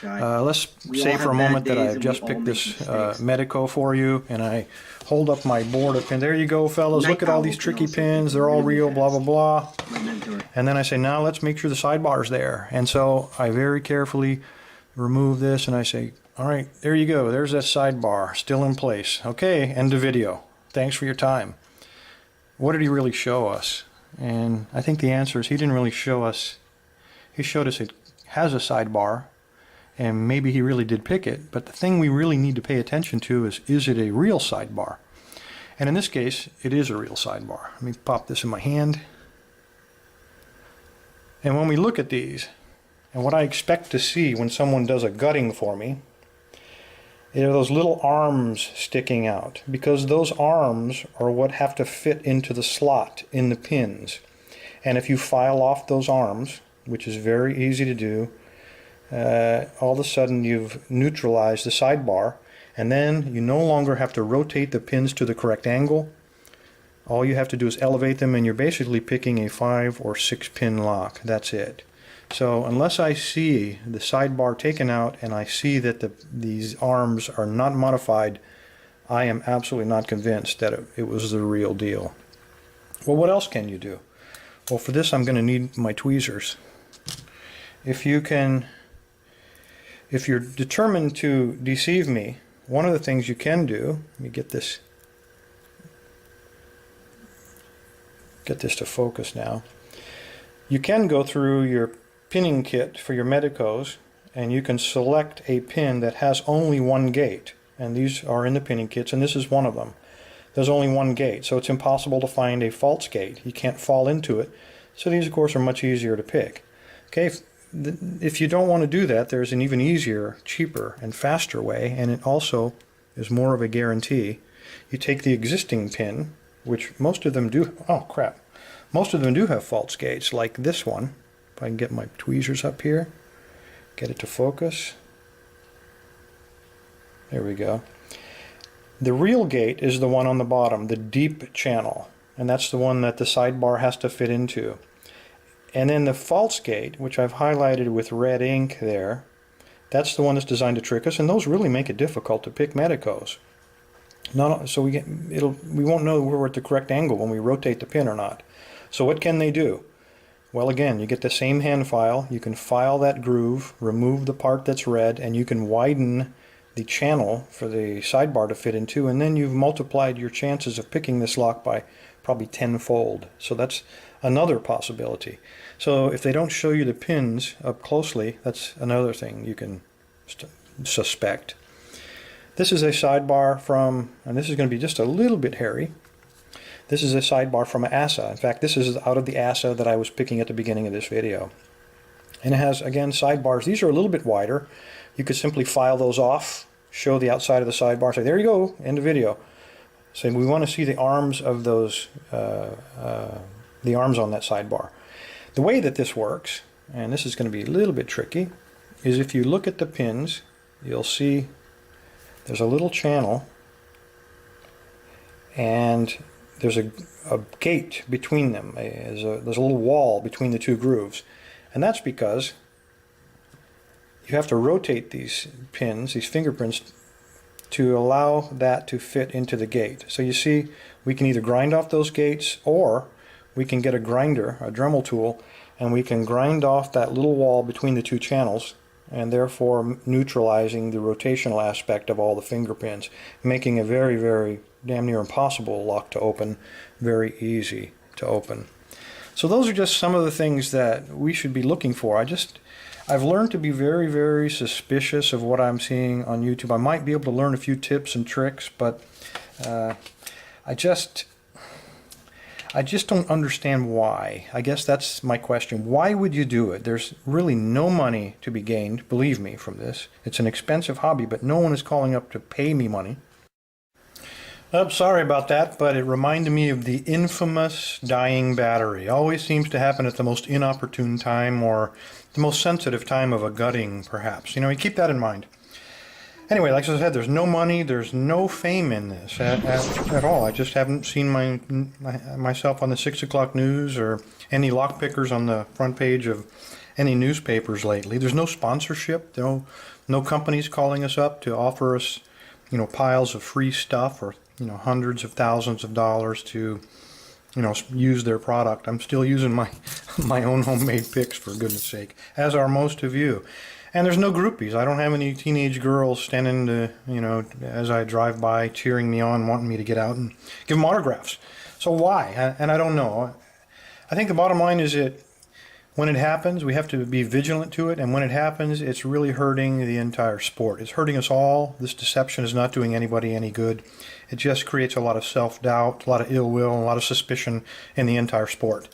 Speaker 4: Let's say for a moment that I've just picked this Medico for you, and I hold up my board of pins. There you go, fellas. Look at all these tricky pins. They're all real, blah, blah, blah. And then I say, now let's make sure the sidebar's there. And so I very carefully remove this, and I say, all right, there you go. There's that sidebar, still in place. Okay, end of video. Thanks for your time. What did he really show us? And I think the answer is he didn't really show us. He showed us it has a sidebar, and maybe he really did pick it, but the thing we really need to pay attention to is it a real sidebar? And in this case, it is a real sidebar. Let me pop this in my hand. And when we look at these, and what I expect to see when someone does a gutting for me, are those little arms sticking out, because those arms are what have to fit into the slot in the pins. And if you file off those arms, which is very easy to do, all of a sudden you've neutralized the sidebar, and then you no longer have to rotate the pins to the correct angle. All you have to do is elevate them, and you're basically picking a 5 or 6 pin lock. That's it. So unless I see the sidebar taken out and I see that these arms are not modified, I am absolutely not convinced that it was the real deal. Well, what else can you do? Well, for this I'm going to need my tweezers. If you're determined to deceive me, one of the things you can do, let me get this to focus now. You can go through your pinning kit for your Medicos, and you can select a pin that has only one gate, and these are in the pinning kits, and this is one of them. There's only one gate, so it's impossible to find a false gate. You can't fall into it, so these of course are much easier to pick. Okay, if you don't want to do that, there's an even easier, cheaper, and faster way, and it also is more of a guarantee. You take the existing pin, which most of them do, most of them do have false gates, like this one. If I can get my tweezers up here, get it to focus. There we go. The real gate is the one on the bottom, the deep channel, and that's the one that the sidebar has to fit into. And then the false gate, which I've highlighted with red ink there, that's the one that's designed to trick us, and those really make it difficult to pick Medicos. So we won't know we're at the correct angle when we rotate the pin or not. So what can they do? Well, again, you get the same hand file. You can file that groove, remove the part that's red, and you can widen the channel for the sidebar to fit into, and then you've multiplied your chances of picking this lock by probably tenfold. So that's another possibility. So if they don't show you the pins up closely, that's another thing you can suspect. This is a sidebar from, and this is going to be just a little bit hairy. This is a sidebar from an ASA. In fact, this is out of the ASA that I was picking at the beginning of this video. And it has, again, sidebars. These are a little bit wider. You could simply file those off, show the outside of the sidebar, say, there you go, end of video. So we want to see the arms of those, the arms on that sidebar. The way that this works, and this is going to be a little bit tricky, is if you look at the pins, you'll see there's a little channel, and there's a gate between them. There's a little wall between the two grooves. And that's because you have to rotate these pins, these fingerprints, to allow that to fit into the gate. So you see, we can either grind off those gates, or we can get a grinder, a Dremel tool, and we can grind off that little wall between the two channels, and therefore neutralizing the rotational aspect of all the finger pins, making a very, very damn near impossible lock to open, very easy to open. So those are just some of the things that we should be looking for. I've learned to be very, very suspicious of what I'm seeing on YouTube. I might be able to learn a few tips and tricks, but I just don't understand why. I guess that's my question. Why would you do it? There's really no money to be gained, believe me, from this. It's an expensive hobby, but no one is calling up to pay me money. I'm sorry about that, but it reminded me of the infamous dying battery. Always seems to happen at the most inopportune time, or the most sensitive time of a gutting, perhaps. You keep that in mind. Anyway, like I said, there's no money, there's no fame in this at all. I just haven't seen myself on the 6 o'clock news or any lockpickers on the front page of any newspapers lately. There's no sponsorship, no companies calling us up to offer us, piles of free stuff or, hundreds of thousands of dollars to, use their product. I'm still using my own homemade picks, for goodness sake, as are most of you. And there's no groupies. I don't have any teenage girls standing as I drive by, cheering me on, wanting me to get out and give them autographs. So why? And I don't know. I think the bottom line is that when it happens, we have to be vigilant to it. And when it happens, it's really hurting the entire sport. It's hurting us all. This deception is not doing anybody any good. It just creates a lot of self-doubt, a lot of ill will, and a lot of suspicion in the entire sport.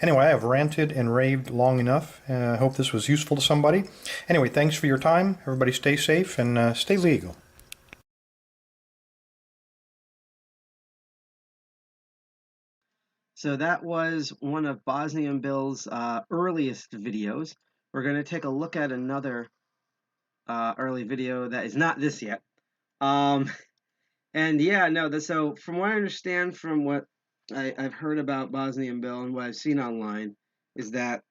Speaker 4: Anyway, I have ranted and raved long enough. I hope this was useful to somebody. Anyway, thanks for your time. Everybody stay safe and stay legal.
Speaker 3: So that was one of BosnianBill's earliest videos. We're going to take a look at another early video that is not this yet. And yeah, no, so from what I understand from what I've heard about BosnianBill and what I've seen online is that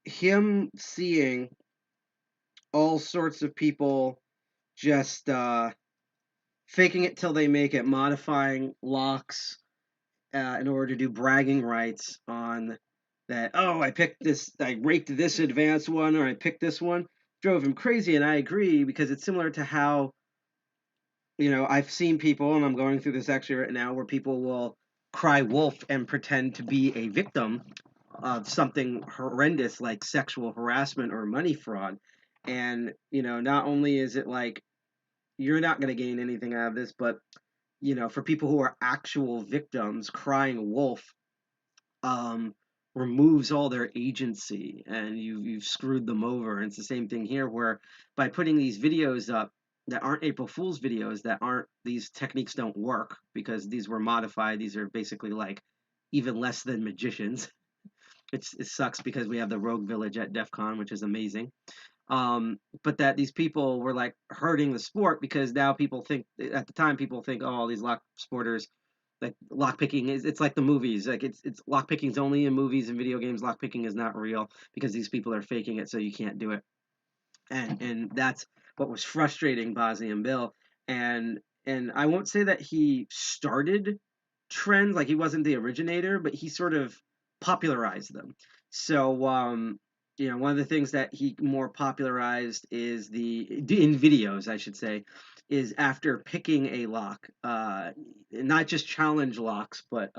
Speaker 3: him seeing all sorts of people just faking it till they make it, modifying locks in order to do bragging rights on that, oh, I picked this, I raked this advanced one, or I picked this one, drove him crazy. And I agree, because it's similar to how, I've seen people, and I'm going through this actually right now, where people will cry wolf and pretend to be a victim of something horrendous like sexual harassment or money fraud. And, not only is it like, you're not going to gain anything out of this, but, for people who are actual victims, crying wolf removes all their agency, and you've screwed them over. And it's the same thing here, where by putting these videos up that aren't April Fool's videos, these techniques don't work, because these were modified. These are basically like even less than magicians. It sucks, because we have the Rogue Village at DEF CON, which is amazing. But that these people were like hurting the sport, because now people think, at the time, people think, oh, all these lock sporters, like lockpicking it's like the movies. Like it's lockpicking's only in movies and video games. Lockpicking is not real, because these people are faking it, so you can't do it. And that's what was frustrating BosnianBill. And I won't say that he started trends, like he wasn't the originator, but he sort of popularized them. So one of the things that he more popularized is in videos, I should say, is after picking a lock, not just challenge locks, but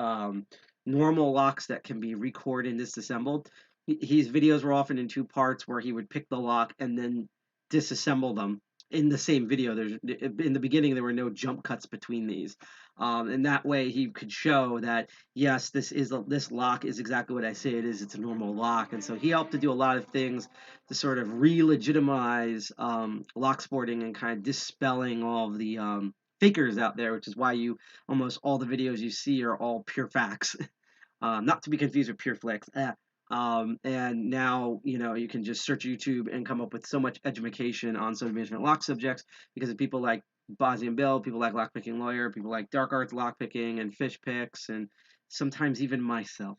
Speaker 3: normal locks that can be recored and disassembled. His videos were often in two parts, where he would pick the lock and then disassemble them in the same video. In the beginning, there were no jump cuts between these, and that way he could show that, yes, this lock is exactly what I say it is. It's a normal lock. And so he helped to do a lot of things to sort of re-legitimize lock sporting, and kind of dispelling all of the fakers out there, which is why almost all the videos you see are all pure facts. Not to be confused with pure flex. And now, you can just search YouTube and come up with so much education on some management lock subjects, because of people like BosnianBill, people like Lockpicking Lawyer, people like Dark Arts Lockpicking and Fish Picks, and sometimes even myself.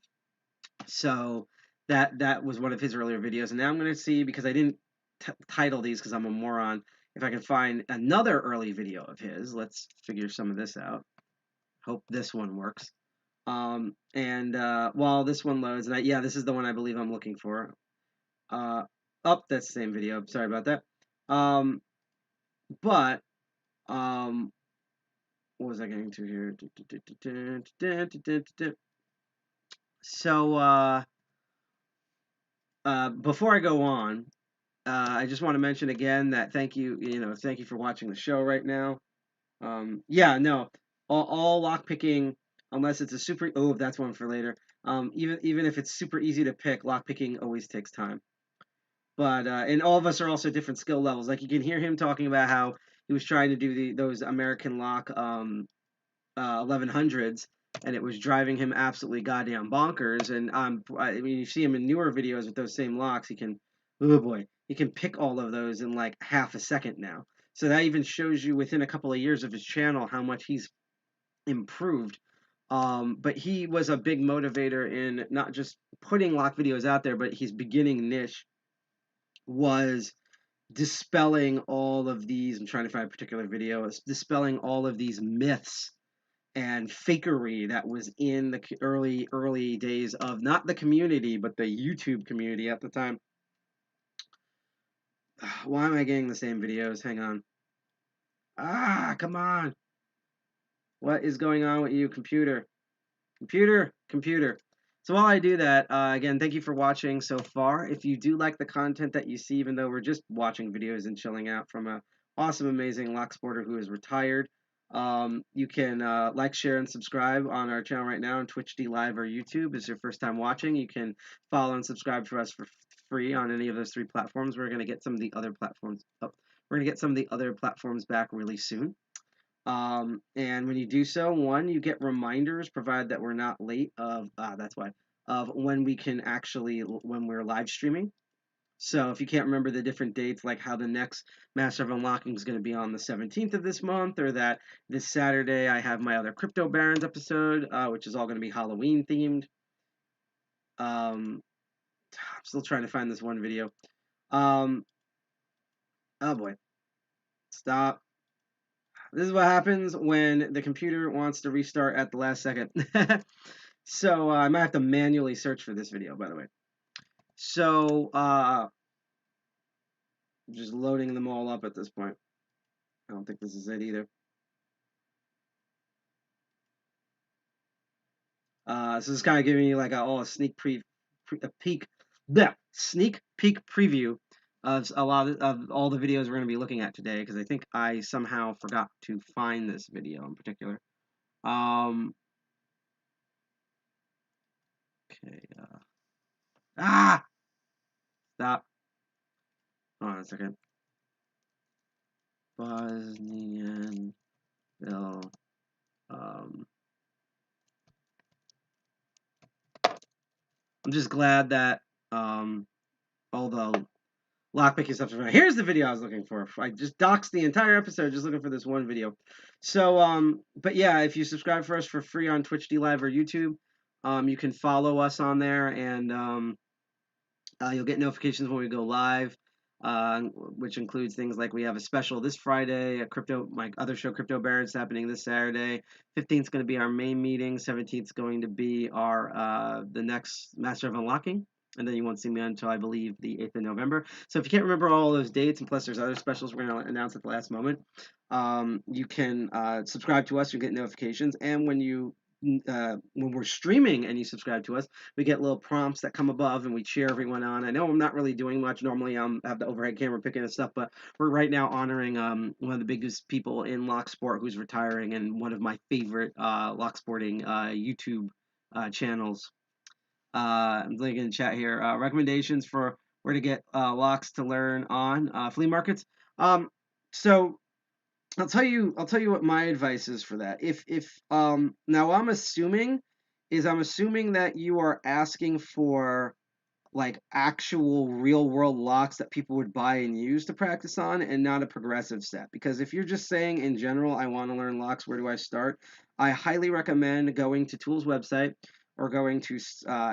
Speaker 3: So that was one of his earlier videos. And now I'm going to see, because I didn't title these because I'm a moron, if I can find another early video of his. Let's figure some of this out. Hope this one works. While this one loads, and this is the one I believe I'm looking for. That's the same video. Sorry about that. What was I getting to here? So, before I go on, I just want to mention again that thank you for watching the show right now. All lockpicking, unless it's a super, that's one for later. Even if it's super easy to pick, lockpicking always takes time. But and all of us are also different skill levels. Like, you can hear him talking about how he was trying to do those American lock 1100s, and it was driving him absolutely goddamn bonkers. And I mean, you see him in newer videos with those same locks. He can, oh boy, he can pick all of those in like half a second now. So that even shows you within a couple of years of his channel how much he's improved. But he was a big motivator in not just putting lock videos out there, but his beginning niche was dispelling all of these. I'm trying to find a particular video. It's dispelling all of these myths and fakery that was in the early days of not the community, but the YouTube community at the time. Why am I getting the same videos? Hang on. Come on. What is going on with you, computer? Computer. So while I do that, again, thank you for watching so far. If you do like the content that you see, even though we're just watching videos and chilling out from a awesome, amazing locksporter who is retired, you can like, share, and subscribe on our channel right now on Twitch, D Live, or YouTube. If it's your first time watching, you can follow and subscribe to us for free on any of those 3 platforms. We're going to get some of the other platforms up. We're going to get some of the other platforms back really soon. And when you do so, one, you get reminders, provided that we're not late, of that's why, of when we can actually, when we're live streaming. So if you can't remember the different dates, like how the next Master of Unlocking is going to be on the 17th of this month, or that this Saturday I have my other Crypto Barons episode, which is all going to be Halloween themed. I'm still trying to find this one video. Oh boy. Stop. This is what happens when the computer wants to restart at the last second. So I might have to manually search for this video, by the way. So just loading them all up at this point. I don't think this is it either. So this is kind of giving you like a sneak peek preview of a lot of all the videos we're going to be looking at today, because I think I somehow forgot to find this video in particular. Okay. Stop. Hold on a second. BosnianBill. I'm just glad that all the lockpicking stuff is right. Here's the video I was looking for. I just doxed the entire episode just looking for this one video. So, but yeah, if you subscribe for us for free on Twitch, D Live, or YouTube, you can follow us on there, and you'll get notifications when we go live, which includes things like we have a special this Friday, my other show, Crypto Barons, happening this Saturday. 15th is going to be our main meeting. 17th is going to be our the next Master of Unlocking. And then you won't see me until, I believe, the 8th of November. So if you can't remember all those dates, and plus there's other specials we're going to announce at the last moment, you can subscribe to us. You get notifications. And when we're streaming and you subscribe to us, we get little prompts that come above and we cheer everyone on. I know I'm not really doing much. Normally I have the overhead camera picking and stuff, but we're right now honoring one of the biggest people in Locksport who's retiring, and one of my favorite Locksporting YouTube channels. I'm linking in the chat here. Recommendations for where to get locks to learn on flea markets. So I'll tell you what my advice is for that. Now I'm assuming that you are asking for like actual real world locks that people would buy and use to practice on, and not a progressive set. Because if you're just saying in general, I want to learn locks, where do I start? I highly recommend going to Tool's website, or going to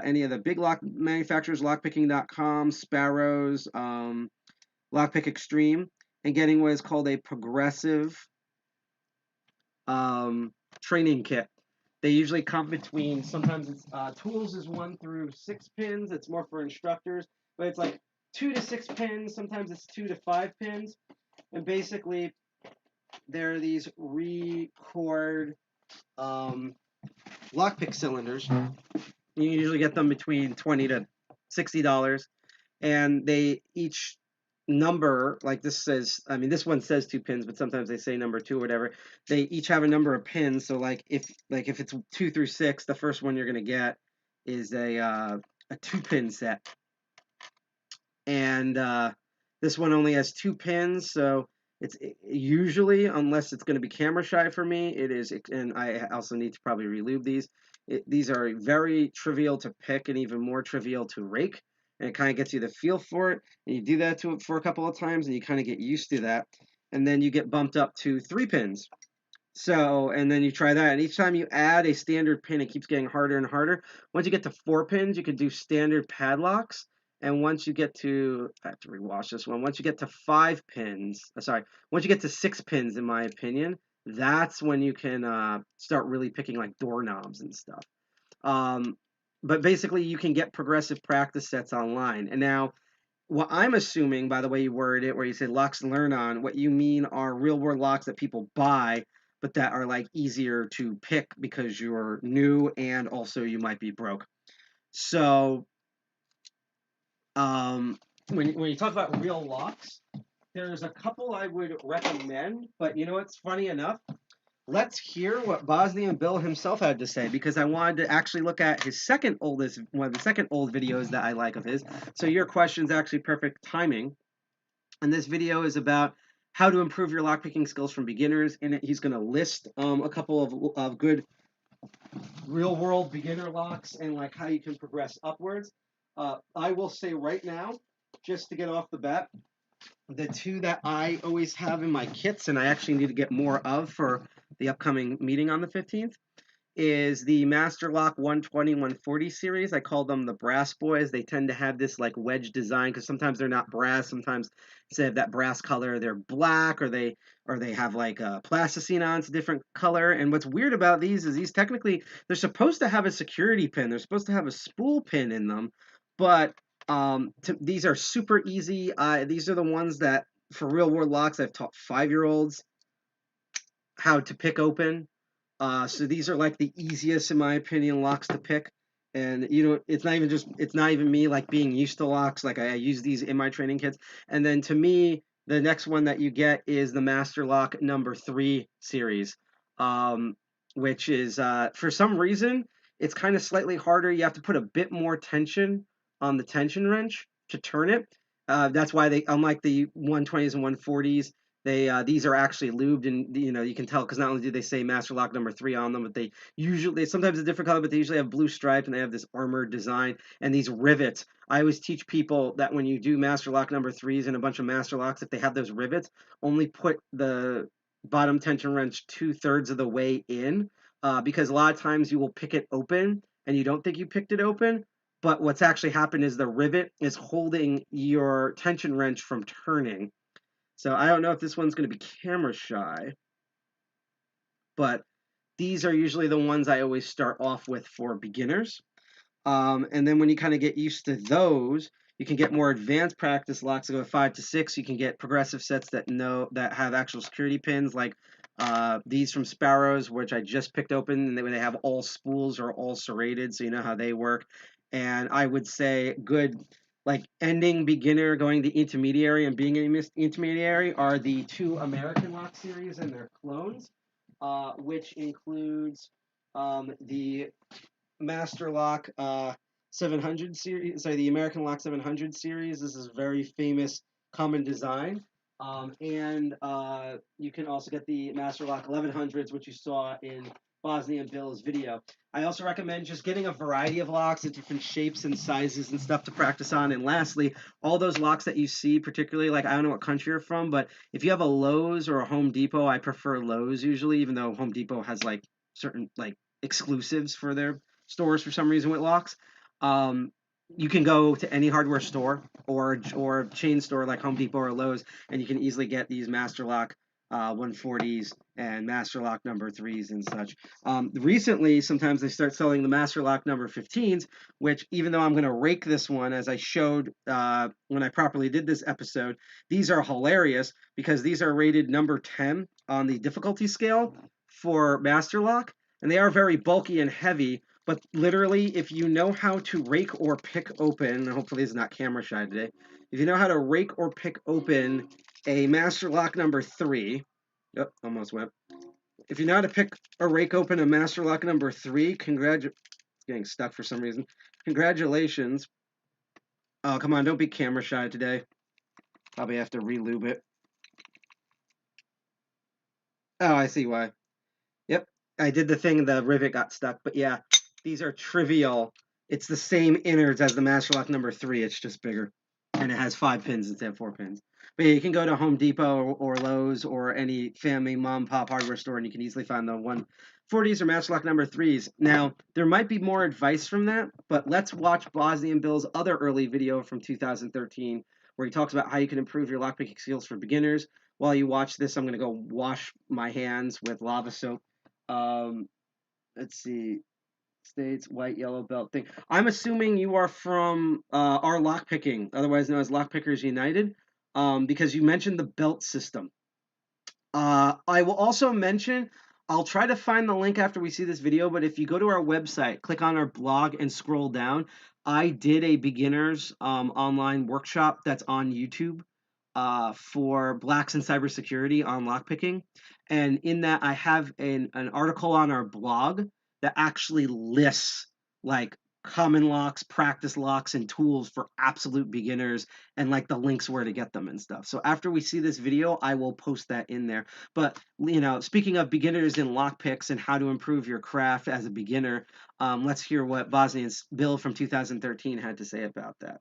Speaker 3: any of the big lock manufacturers, lockpicking.com, Sparrows, Lockpick Extreme, and getting what is called a progressive training kit. They usually come between, sometimes it's Tools is 1 through 6 pins. It's more for instructors, but it's like 2 to 6 pins. Sometimes it's 2 to 5 pins. And basically, there are these record lockpick cylinders. You usually get them between $20 to $60, and they each number, like this says, I mean, this one says 2 pins, but sometimes they say number 2 or whatever. They each have a number of pins. So like if it's 2 through 6, the first one you're gonna get is a 2-pin set, and this one only has 2 pins. So Usually, unless it's going to be camera shy for me, it is, and I also need to probably relube these. These are very trivial to pick and even more trivial to rake, and it kind of gets you the feel for it. And you do that to it for a couple of times, and you kind of get used to that, and then you get bumped up to 3 pins. So, and then you try that, and each time you add a standard pin, it keeps getting harder and harder. Once you get to 4 pins, you can do standard padlocks. And once you get to, I have to rewash this one. Once you get to 5 pins, once you get to 6 pins, in my opinion, that's when you can start really picking like doorknobs and stuff. But basically, you can get progressive practice sets online. And now, what I'm assuming, by the way you word it, where you say locks to learn on, what you mean are real world locks that people buy, but that are like easier to pick because you're new and also you might be broke. So, when you talk about real locks, there's a couple I would recommend, but you know what's funny enough? Let's hear what BosnianBill himself had to say, because I wanted to actually look at his second oldest, one of the second old videos that I like of his. So your question's actually perfect timing. And this video is about how to improve your lockpicking skills from beginners. In it, he's going to list a couple of good real-world beginner locks and like how you can progress upwards. I will say right now, just to get off the bat, the two that I always have in my kits, and I actually need to get more of for the upcoming meeting on the 15th, is the Master Lock 120, 140 series. I call them the brass boys. They tend to have this like wedge design because sometimes they're not brass. Sometimes instead of that brass color, they're black, or they have like plasticine on. It's a different color. And what's weird about these is these technically, they're supposed to have a security pin. They're supposed to have a spool pin in them, but these are super easy. These are the ones that for real world locks I've taught 5-year-olds how to pick open. So these are like the easiest, in my opinion, locks to pick. And it's not even me like being used to locks. Like I use these in my training kits. And then to me, the next one that you get is the Master Lock number 3 series, which is for some reason it's kind of slightly harder. You have to put a bit more tension on the tension wrench to turn it. That's why they, unlike the 120s and 140s, these are actually lubed, and you can tell because not only do they say Master Lock number 3 on them, but they sometimes a different color, but they usually have blue stripes and they have this armored design and these rivets. I always teach people that when you do Master Lock number 3s and a bunch of Master Locks, if they have those rivets, only put the bottom tension wrench 2/3 of the way in, because a lot of times you will pick it open and you don't think you picked it open, but what's actually happened is the rivet is holding your tension wrench from turning. So I don't know if this one's going to be camera shy, but these are usually the ones I always start off with for beginners. And then when you kind of get used to those, you can get more advanced practice locks that go 5 to 6. You can get progressive sets that have actual security pins, like these from Sparrows, which I just picked open, and they have all spools or all serrated, so you know how they work. And I would say good, like ending beginner, going to intermediary, and being an intermediary are the 2 American Lock series and their clones, which includes the Master Lock 700 series, the American Lock 700 series. This is a very famous common design. And you can also get the Master Lock 1100s, which you saw in BosnianBill's video. I also recommend just getting a variety of locks at different shapes and sizes and stuff to practice on. And lastly, all those locks that you see, particularly, like, I don't know what country you're from, but if you have a Lowe's or a Home Depot, I prefer Lowe's usually, even though Home Depot has like certain like exclusives for their stores for some reason with locks. You can go to any hardware store or chain store like Home Depot or Lowe's, and you can easily get these Master Lock 140s and Master Lock number 3s and such. Recently, sometimes they start selling the Master Lock number 15s, which, even though I'm going to rake this one, as I showed when I properly did this episode, these are hilarious because these are rated number 10 on the difficulty scale for Master Lock, and they are very bulky and heavy. But literally, if you know how to rake or pick open, hopefully it's not camera shy today, if you know how to rake or pick open a Master Lock number 3, oh, almost went. If you know how to pick or rake open a Master Lock number 3, it's getting stuck for some reason. Congratulations. Oh, come on, don't be camera shy today. Probably have to relube it. Oh, I see why. Yep, I did the thing, the rivet got stuck, but yeah, these are trivial. It's the same innards as the Master Lock number 3, it's just bigger. And it has 5 pins instead of 4 pins. But yeah, you can go to Home Depot or Lowe's or any family mom pop hardware store and you can easily find the 140s or Master Lock number 3s. Now, there might be more advice from that, but let's watch BosnianBill's other early video from 2013 where he talks about how you can improve your lockpicking skills for beginners. While you watch this, I'm going to go wash my hands with lava soap. Let's see. States, white, yellow belt thing. I'm assuming you are from our lockpicking, otherwise known as Lockpickers United, because you mentioned the belt system. I will also mention, I'll try to find the link after we see this video, but if you go to our website, click on our blog and scroll down, I did a beginner's online workshop that's on YouTube for Blacks in Cybersecurity on lockpicking. And in that, I have an article on our blog that actually lists like common locks, practice locks, and tools for absolute beginners and like the links where to get them and stuff. So after we see this video, I will post that in there. But, you know, speaking of beginners in lockpicks and how to improve your craft as a beginner, let's hear what BosnianBill from 2013 had to say about that.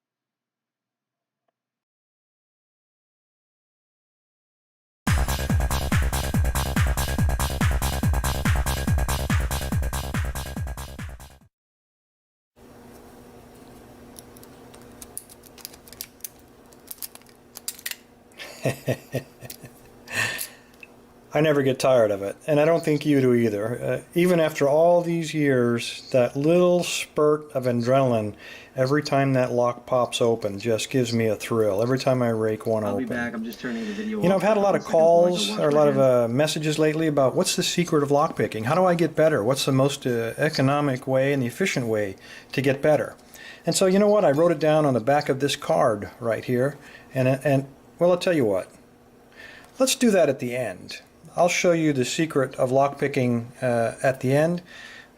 Speaker 4: I never get tired of it, and I don't think you do either. Even after all these years, that little spurt of adrenaline every time that lock pops open just gives me a thrill. Every time I rake one open.
Speaker 3: I'll be back. I'm just turning the video off.
Speaker 4: You know, I've had a lot of calls or a lot of messages lately about what's the secret of lockpicking? How do I get better? What's the most economic way and the efficient way to get better? And so, you know what? I wrote it down on the back of this card right here. And well, I'll tell you what. Let's do that at the end. I'll show you the secret of lockpicking at the end.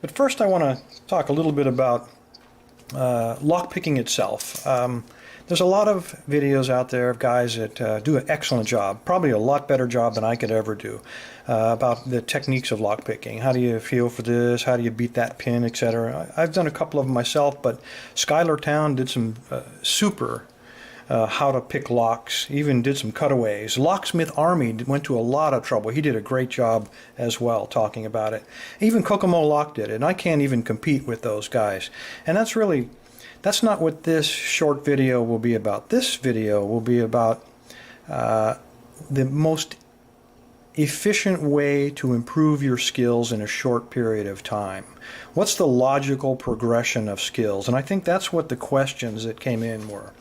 Speaker 4: But first I want to talk a little bit about lockpicking itself. There's a lot of videos out there of guys that do an excellent job, probably a lot better job than I could ever do, about the techniques of lockpicking. How do you feel for this? How do you beat that pin, etc. I've done a couple of them myself, but Skylar Town did some super how to pick locks, even did some cutaways. Locksmith Army went to a lot of trouble. He did a great job as well talking about it. Even Kokomo Lock did it, and I can't even compete with those guys. And that's not what this short video will be about. This video will be about the most efficient way to improve your skills in a short period of time. What's the logical progression of skills? And I think that's what the questions that came in were.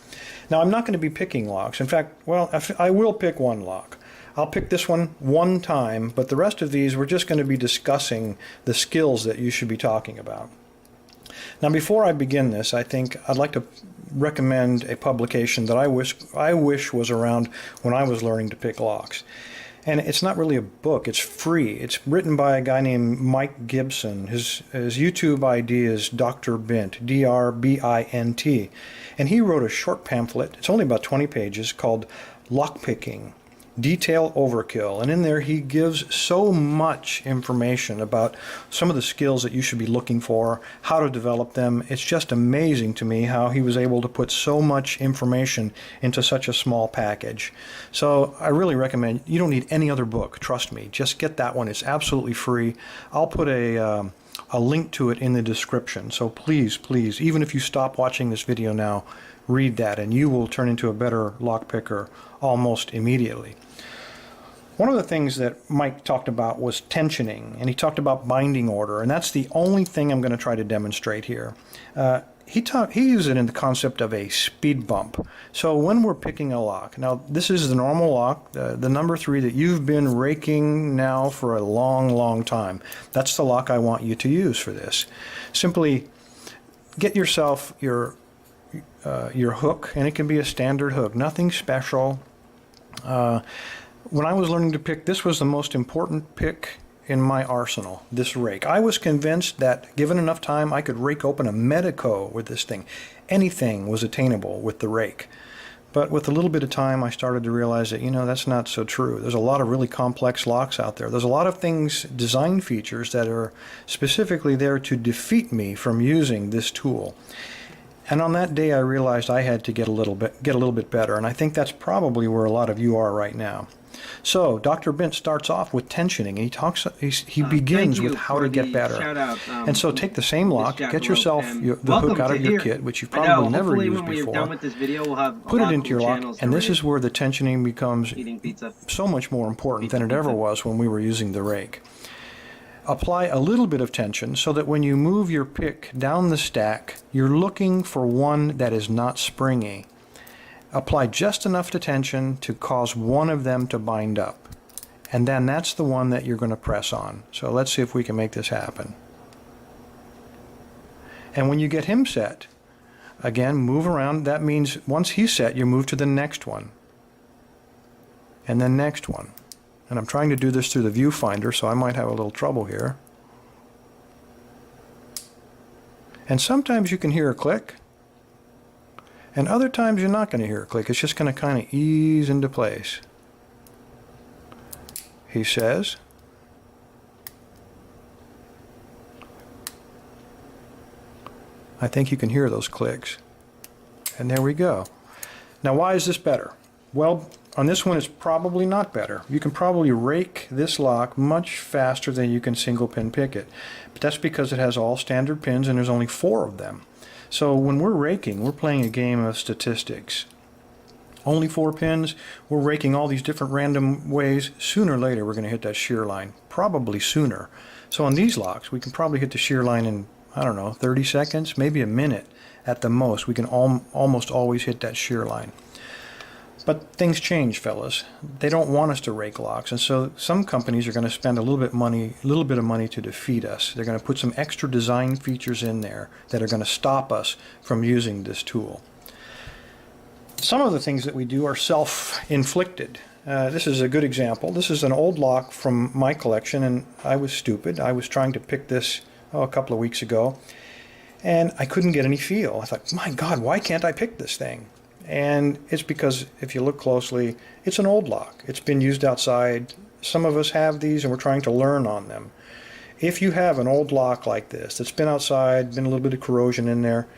Speaker 4: Now, I'm not going to be picking locks. In fact, well, I will pick one lock. I'll pick this one time, but the rest of these we're just going to be discussing the skills that you should be talking about. Now, before I begin this, I think I'd like to recommend a publication that I wish was around when I was learning to pick locks. And it's not really a book, it's free. It's written by a guy named Mike Gibson. His YouTube ID is Dr. Bint, D-R-B-I-N-T. And he wrote a short pamphlet, it's only about 20 pages, called Lockpicking, Detail Overkill. And in there he gives so much information about some of the skills that you should be looking for, how to develop them. It's just amazing to me how he was able to put so much information into such a small package. So I really recommend, you don't need any other book, trust me. Just get that one, it's absolutely free. I'll put a link to it in the description. So please, even if you stop watching this video now, read that and you will turn into a better lockpicker almost immediately. One of the things that Mike talked about was tensioning, and he talked about binding order, and that's the only thing I'm going to try to demonstrate here. He used it in the concept of a speed bump. So when we're picking a lock, now this is the normal lock, the number 3 that you've been raking now for a long time. That's the lock I want you to use for this. Simply get yourself your hook, and it can be a standard hook, nothing special. When I was learning to pick, this was the most important pick in my arsenal, this rake. I was convinced that given enough time I could rake open a Medico with this thing. Anything was attainable with the rake. But with a little bit of time, I started to realize that, that's not so true. There's a lot of really complex locks out there. There's a lot of things, design features, that are specifically there to defeat me from using this tool. And on that day, I realized I had to get a little bit better. And I think that's probably where a lot of you are right now. So Dr. Bint starts off with tensioning. He begins with how to get better. And so take the same lock, get yourself the hook out of your kit, which you've probably never used before, put it into your lock, and this is where the tensioning becomes so much more important than it ever was when we were using the rake. Apply a little bit of tension so that when you move your pick down the stack, you're looking for one that is not springy. Apply just enough tension to cause one of them to bind up. And then that's the one that you're going to press on. So let's see if we can make this happen. And when you get him set, again, move around. That means once he's set, you move to the next one. And then next one. And I'm trying to do this through the viewfinder, so I might have a little trouble here. And sometimes you can hear a click. And other times you're not going to hear a click. It's just going to kind of ease into place. He says. I think you can hear those clicks. And there we go. Now, why is this better? Well, on this one, it's probably not better. You can probably rake this lock much faster than you can single pin pick it. But that's because it has all standard pins and there's only 4 of them. So when we're raking, we're playing a game of statistics. Only 4 pins, we're raking all these different random ways. Sooner or later, we're going to hit that shear line. Probably sooner. So on these locks, we can probably hit the shear line in, I don't know, 30 seconds, maybe a minute at the most. We can almost always hit that shear line. But things change, fellas. They don't want us to rake locks, and so some companies are going to spend a little bit of money to defeat us. They're going to put some extra design features in there that are going to stop us from using this tool. Some of the things that we do are self-inflicted. This is a good example. This is an old lock from my collection, and I was stupid. I was trying to pick this a couple of weeks ago, and I couldn't get any feel. I thought, my God, why can't I pick this thing? And it's because, if you look closely, it's an old lock. It's been used outside. Some of us have these, and we're trying to learn on them. If you have an old lock like this that's been outside, been a little bit of corrosion in there,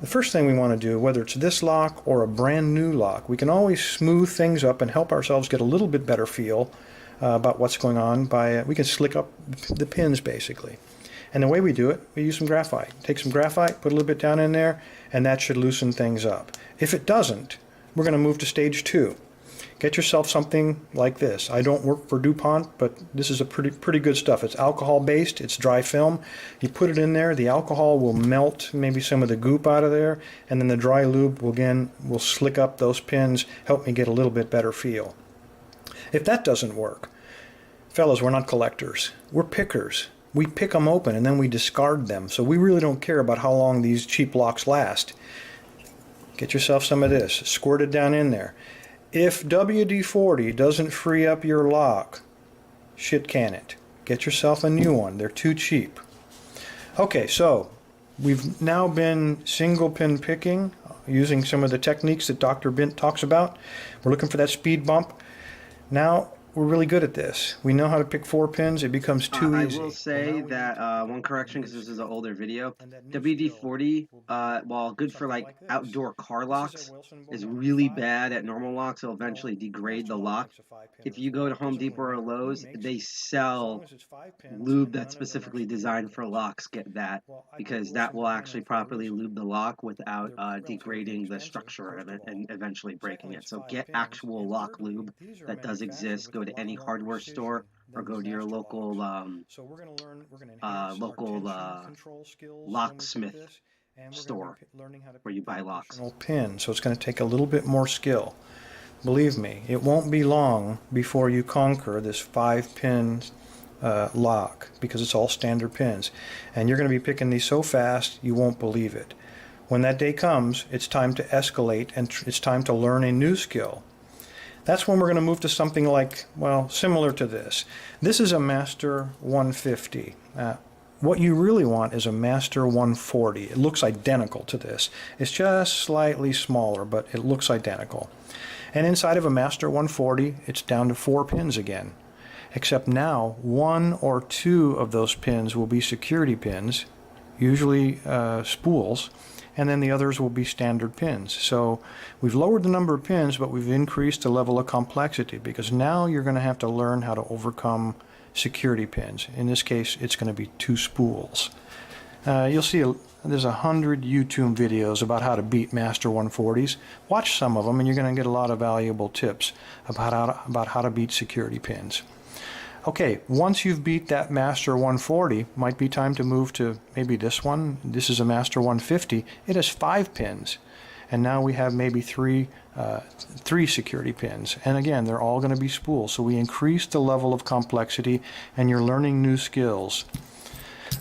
Speaker 4: the first thing we want to do, whether it's this lock or a brand new lock, we can always smooth things up and help ourselves get a little bit better feel about what's going on by, we can slick up the pins, basically. And the way we do it, we use some graphite. Take some graphite, put a little bit down in there, and that should loosen things up. If it doesn't, we're going to move to stage 2. Get yourself something like this. I don't work for DuPont, but this is a pretty good stuff. It's alcohol-based. It's dry film. You put it in there, the alcohol will melt maybe some of the goop out of there, and then the dry lube will slick up those pins, help me get a little bit better feel. If that doesn't work, fellas, we're not collectors. We're pickers. We pick them open and then we discard them. So we really don't care about how long these cheap locks last. Get yourself some of this. Squirt it down in there. If WD-40 doesn't free up your lock, shit can it. Get yourself a new one. They're too cheap. Okay, so we've now been single pin picking using some of the techniques that Dr. Bint talks about. We're looking for that speed bump. Now we're really good at this. We know how to pick 4 pins. It becomes too easy.
Speaker 3: I will say that one correction, because this is an older video. WD-40, while good for like outdoor car locks, is really bad at normal locks. It'll eventually degrade the lock. If you go to Home Depot or Lowe's, they sell lube that's specifically designed for locks. Get that, because that will actually properly lube the lock without degrading the structure of it and eventually breaking it. So get actual lock lube that does exist. Go to any hardware store or go to your local locksmith store where you buy locks.
Speaker 4: Pin, so it's going to take a little bit more skill. Believe me, it won't be long before you conquer this 5-pin lock, because it's all standard pins, and you're going to be picking these so fast you won't believe it. When that day comes, it's time to escalate and it's time to learn a new skill. That's when we're going to move to something like, well, similar to this. This is a Master 150. what you really want is a Master 140. It looks identical to this. It's just slightly smaller, but it looks identical. And inside of a Master 140, it's down to 4 pins again. Except now, 1 or 2 of those pins will be security pins, usually spools, and then the others will be standard pins. So we've lowered the number of pins, but we've increased the level of complexity, because now you're going to have to learn how to overcome security pins. In this case, it's going to be 2 spools. You'll see there's 100 YouTube videos about how to beat Master 140s. Watch some of them and you're going to get a lot of valuable tips about how to beat security pins. Okay, once you've beat that Master 140, might be time to move to maybe this one. This is a Master 150. It has 5 pins. And now we have maybe three security pins. And again, they're all going to be spools. So we increase the level of complexity and you're learning new skills.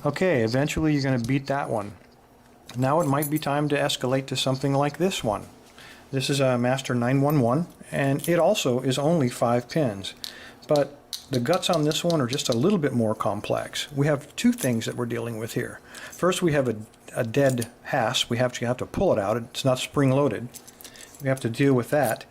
Speaker 4: Okay, eventually you're going to beat that one. Now it might be time to escalate to something like this one. This is a Master 911, and it also is only 5 pins. But the guts on this one are just a little bit more complex. We have 2 things that we're dealing with here. First, we have a dead hasp. We have to pull it out. It's not spring-loaded. We have to deal with that.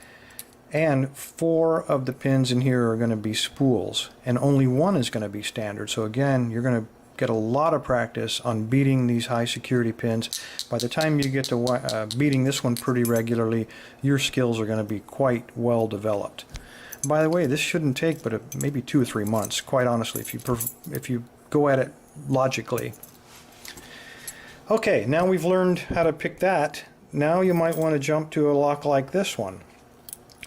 Speaker 4: And 4 of the pins in here are going to be spools, and only 1 is going to be standard. So again, you're going to get a lot of practice on beating these high security pins. By the time you get to beating this one pretty regularly, your skills are going to be quite well developed. By the way, this shouldn't take but maybe 2 or 3 months, quite honestly, if you go at it logically. Okay, now we've learned how to pick that. Now you might want to jump to a lock like this one.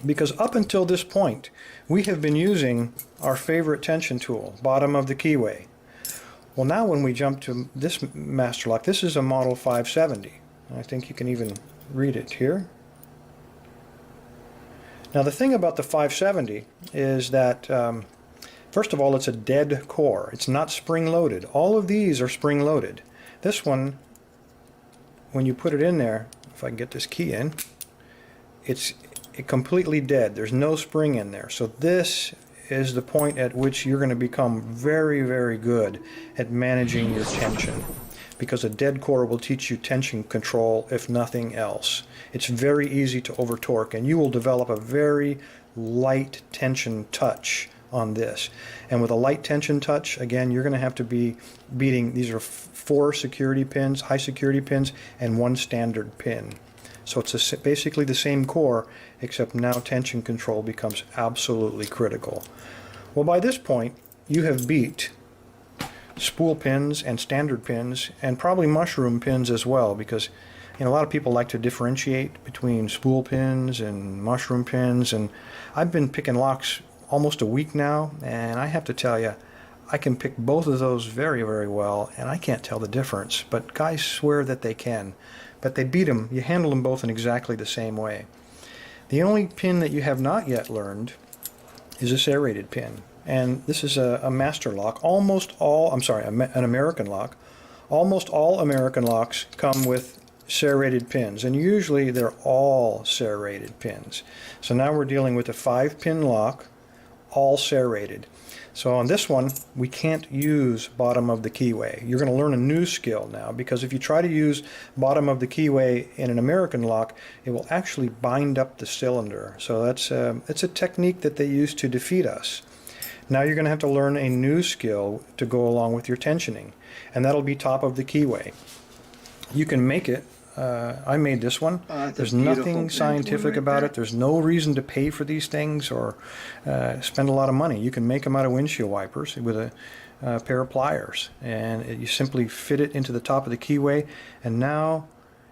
Speaker 4: Because up until this point, we have been using our favorite tension tool, bottom of the keyway. Well, now when we jump to this master lock, this is a model 570. I think you can even read it here. Now the thing about the 570 is that, first of all, it's a dead core. It's not spring-loaded. All of these are spring-loaded. This one, when you put it in there, if I can get this key in, it's completely dead. There's no spring in there. So this is the point at which you're going to become very, very good at managing your tension, because a dead core will teach you tension control if nothing else. It's very easy to over torque, and you will develop a very light tension touch on this. And with a light tension touch, again, you're going to have to be beating, these are 4 security pins, high security pins, and 1 standard pin. So it's basically the same core, except now tension control becomes absolutely critical. Well, by this point, you have beat spool pins and standard pins, and probably mushroom pins as well, because a lot of people like to differentiate between spool pins and mushroom pins, and I've been picking locks almost a week now, and I have to tell you, I can pick both of those very, very well, and I can't tell the difference, but guys swear that they can. But they beat them. You handle them both in exactly the same way. The only pin that you have not yet learned is a serrated pin. And this is a master lock. An American lock. Almost all American locks come with serrated pins, and usually they're all serrated pins. So now we're dealing with a 5-pin lock, all serrated. So on this one, we can't use bottom of the keyway. You're going to learn a new skill now, because if you try to use bottom of the keyway in an American lock, it will actually bind up the cylinder. So it's a technique that they use to defeat us. Now you're going to have to learn a new skill to go along with your tensioning, and that'll be top of the keyway. You can make it. I made this one. There's nothing scientific about it. There's no reason to pay for these things or spend a lot of money. You can make them out of windshield wipers with a pair of pliers, and you simply fit it into the top of the keyway, and now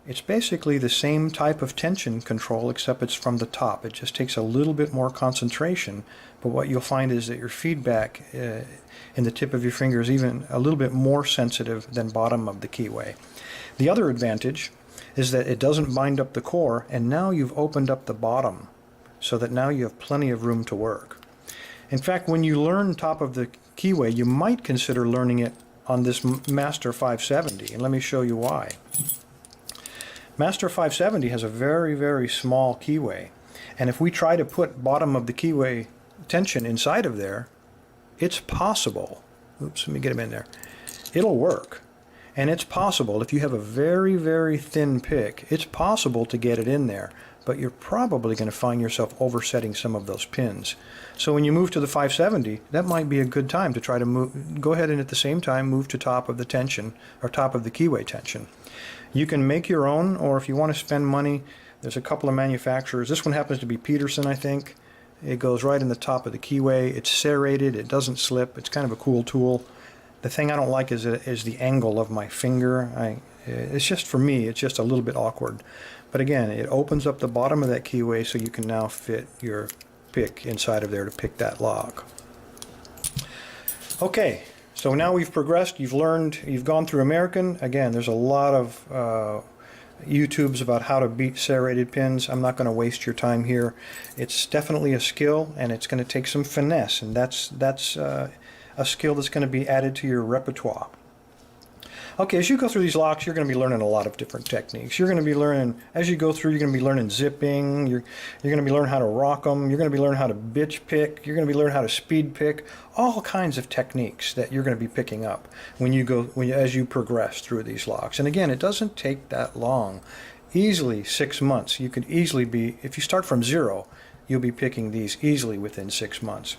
Speaker 4: it's basically the same type of tension control, except it's from the top. It just takes a little bit more concentration, but what you'll find is that your feedback in the tip of your finger is even a little bit more sensitive than bottom of the keyway. The other advantage is that it doesn't bind up the core, and now you've opened up the bottom so that now you have plenty of room to work. In fact, when you learn top of the keyway, you might consider learning it on this Master 570, and let me show you why. Master 570 has a very, very small keyway, and if we try to put bottom of the keyway tension inside of there, it's possible. Oops, let me get him in there. it'll work. And it's possible, if you have a very, very thin pick, it's possible to get it in there, but you're probably going to find yourself oversetting some of those pins. So when you move to the 570, that might be a good time to try to move, go ahead and at the same time move to top of the tension, or top of the keyway tension. You can make your own, or if you want to spend money, there's a couple of manufacturers. This one happens to be Peterson, I think. It goes right in the top of the keyway. It's serrated, it doesn't slip, it's kind of a cool tool. The thing I don't like is the angle of my finger. It's just, for me, it's just a little bit awkward. But again, it opens up the bottom of that keyway so you can now fit your pick inside of there to pick that lock. Okay, so now we've progressed. You've learned, you've gone through American. Again, there's a lot of YouTubes about how to beat serrated pins. I'm not going to waste your time here. It's definitely a skill, and it's going to take some finesse, and that's a skill that's going to be added to your repertoire. Okay, as you go through these locks, you're going to be learning a lot of different techniques. You're going to be learning, as you go through, you're going to be learning zipping, you're going to be learning how to rock them, you're going to be learning how to bitch pick, you're going to be learning how to speed pick, all kinds of techniques that you're going to be picking up as you progress through these locks. And again, it doesn't take that long. Easily 6 months. You could easily be, if you start from zero, you'll be picking these easily within 6 months.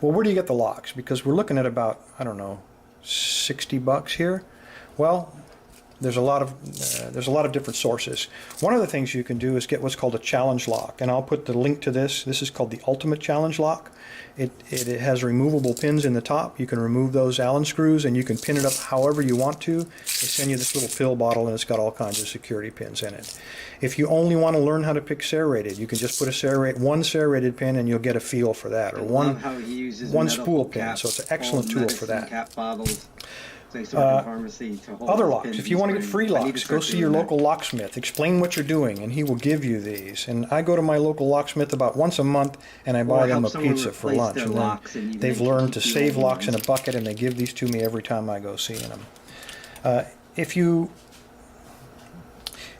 Speaker 4: Well, where do you get the locks? Because we're looking at about, I don't know, $60 here. Well, there's a lot of different sources. One of the things you can do is get what's called a challenge lock, and I'll put the link to this. This is called the Ultimate Challenge Lock. It has removable pins in the top. You can remove those Allen screws, and you can pin it up however you want to. They send you this little pill bottle, and it's got all kinds of security pins in it. If you only want to learn how to pick serrated, you can just put one serrated pin, and you'll get a feel for that, or one spool pin. So it's an excellent tool for that.
Speaker 3: Cap bottles. Pharmacy to hold
Speaker 4: other locks. If you want to get free locks, go see your local locksmith. Explain what you're doing, and he will give you these. And I go to my local locksmith about once a month, and I buy them a pizza for lunch. And they've learned to save locks in a bucket, and they give these to me every time I go seeing them.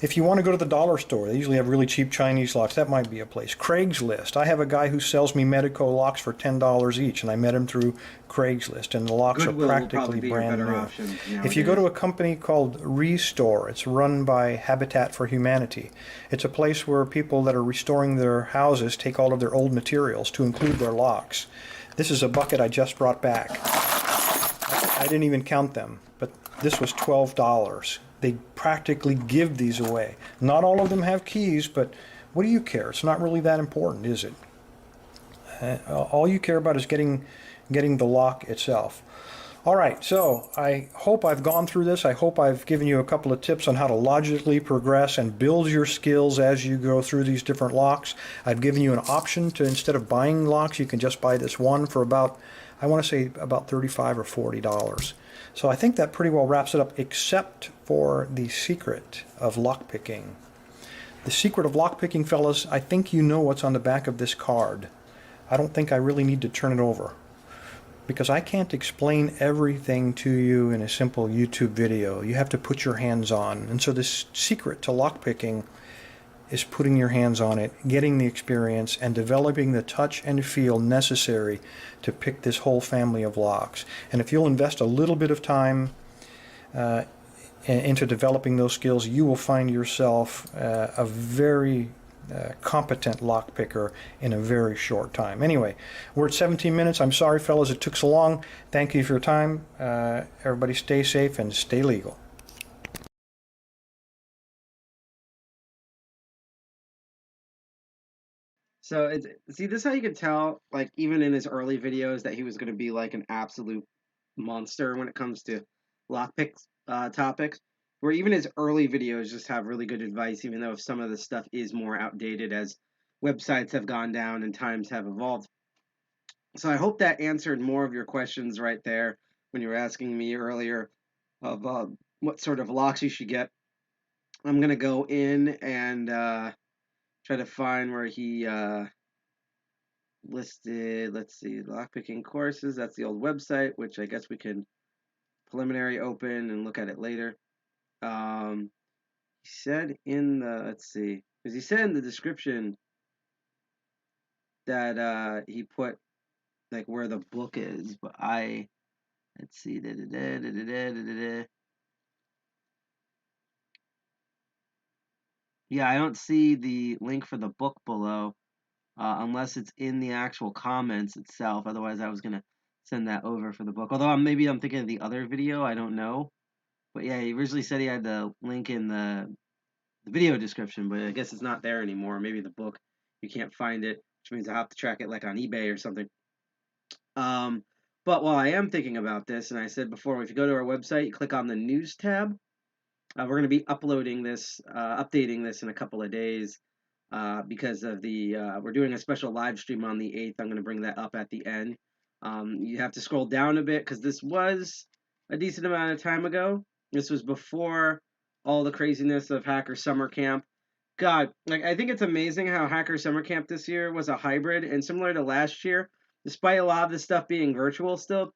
Speaker 4: If you want to go to the dollar store, they usually have really cheap Chinese locks. That might be a place. Craigslist. I have a guy who sells me Medico locks for $10 each, and I met him through Craigslist, and the locks are practically brand new. If you go to a company called Restore, it's run by Habitat for Humanity. It's a place where people that are restoring their houses take all of their old materials to include their locks. This is a bucket I just brought back. I didn't even count them, but this was $12. They practically give these away. Not all of them have keys, but what do you care? It's not really that important, is it? All you care about is getting the lock itself. All right, so I hope I've gone through this. I hope I've given you a couple of tips on how to logically progress and build your skills as you go through these different locks. I've given you an option to, instead of buying locks, you can just buy this one for about, I want to say about $35 or $40. So I think that pretty well wraps it up, except for the secret of lockpicking. The secret of lockpicking, fellas, I think you know what's on the back of this card. I don't think I really need to turn it over, because I can't explain everything to you in a simple YouTube video. You have to put your hands on. And so this secret to lockpicking is putting your hands on it, getting the experience, and developing the touch and feel necessary to pick this whole family of locks. And if you'll invest a little bit of time into developing those skills, you will find yourself a very competent lock picker in a very short time. Anyway, we're at 17 minutes. I'm sorry, fellas, it took so long. Thank you for your time. Everybody stay safe and stay legal.
Speaker 3: So see, this is how you could tell, like, even in his early videos, that he was going to be like an absolute monster when it comes to lockpick topics. Where even his early videos just have really good advice, even though some of the stuff is more outdated as websites have gone down and times have evolved. So I hope that answered more of your questions right there when you were asking me earlier of what sort of locks you should get. I'm going to go in and try to find where he listed, let's see, lockpicking courses. That's the old website, which I guess we can preliminary open and look at it later. He said in the, let's see, because he said in the description that he put like where the book is, but I Let's see. Da, da, da, da, da, da, da, da. Yeah, I don't see the link for the book below, unless it's in the actual comments itself. Otherwise, I was gonna send that over for the book. Although maybe I'm thinking of the other video. I don't know. But yeah, he originally said he had the link in the video description, but I guess it's not there anymore. Maybe the book, you can't find it, which means I have to track it like on eBay or something. Um, but while I am thinking about this, and I said before, if you go to our website, you click on the news tab. We're going to be uploading this, updating this in a couple of days because of we're doing a special live stream on the 8th. I'm going to bring that up at the end. You have to scroll down a bit because this was a decent amount of time ago. This was before all the craziness of Hacker Summer Camp. God, like I think it's amazing how Hacker Summer Camp this year was a hybrid, and similar to last year, despite a lot of this stuff being virtual still,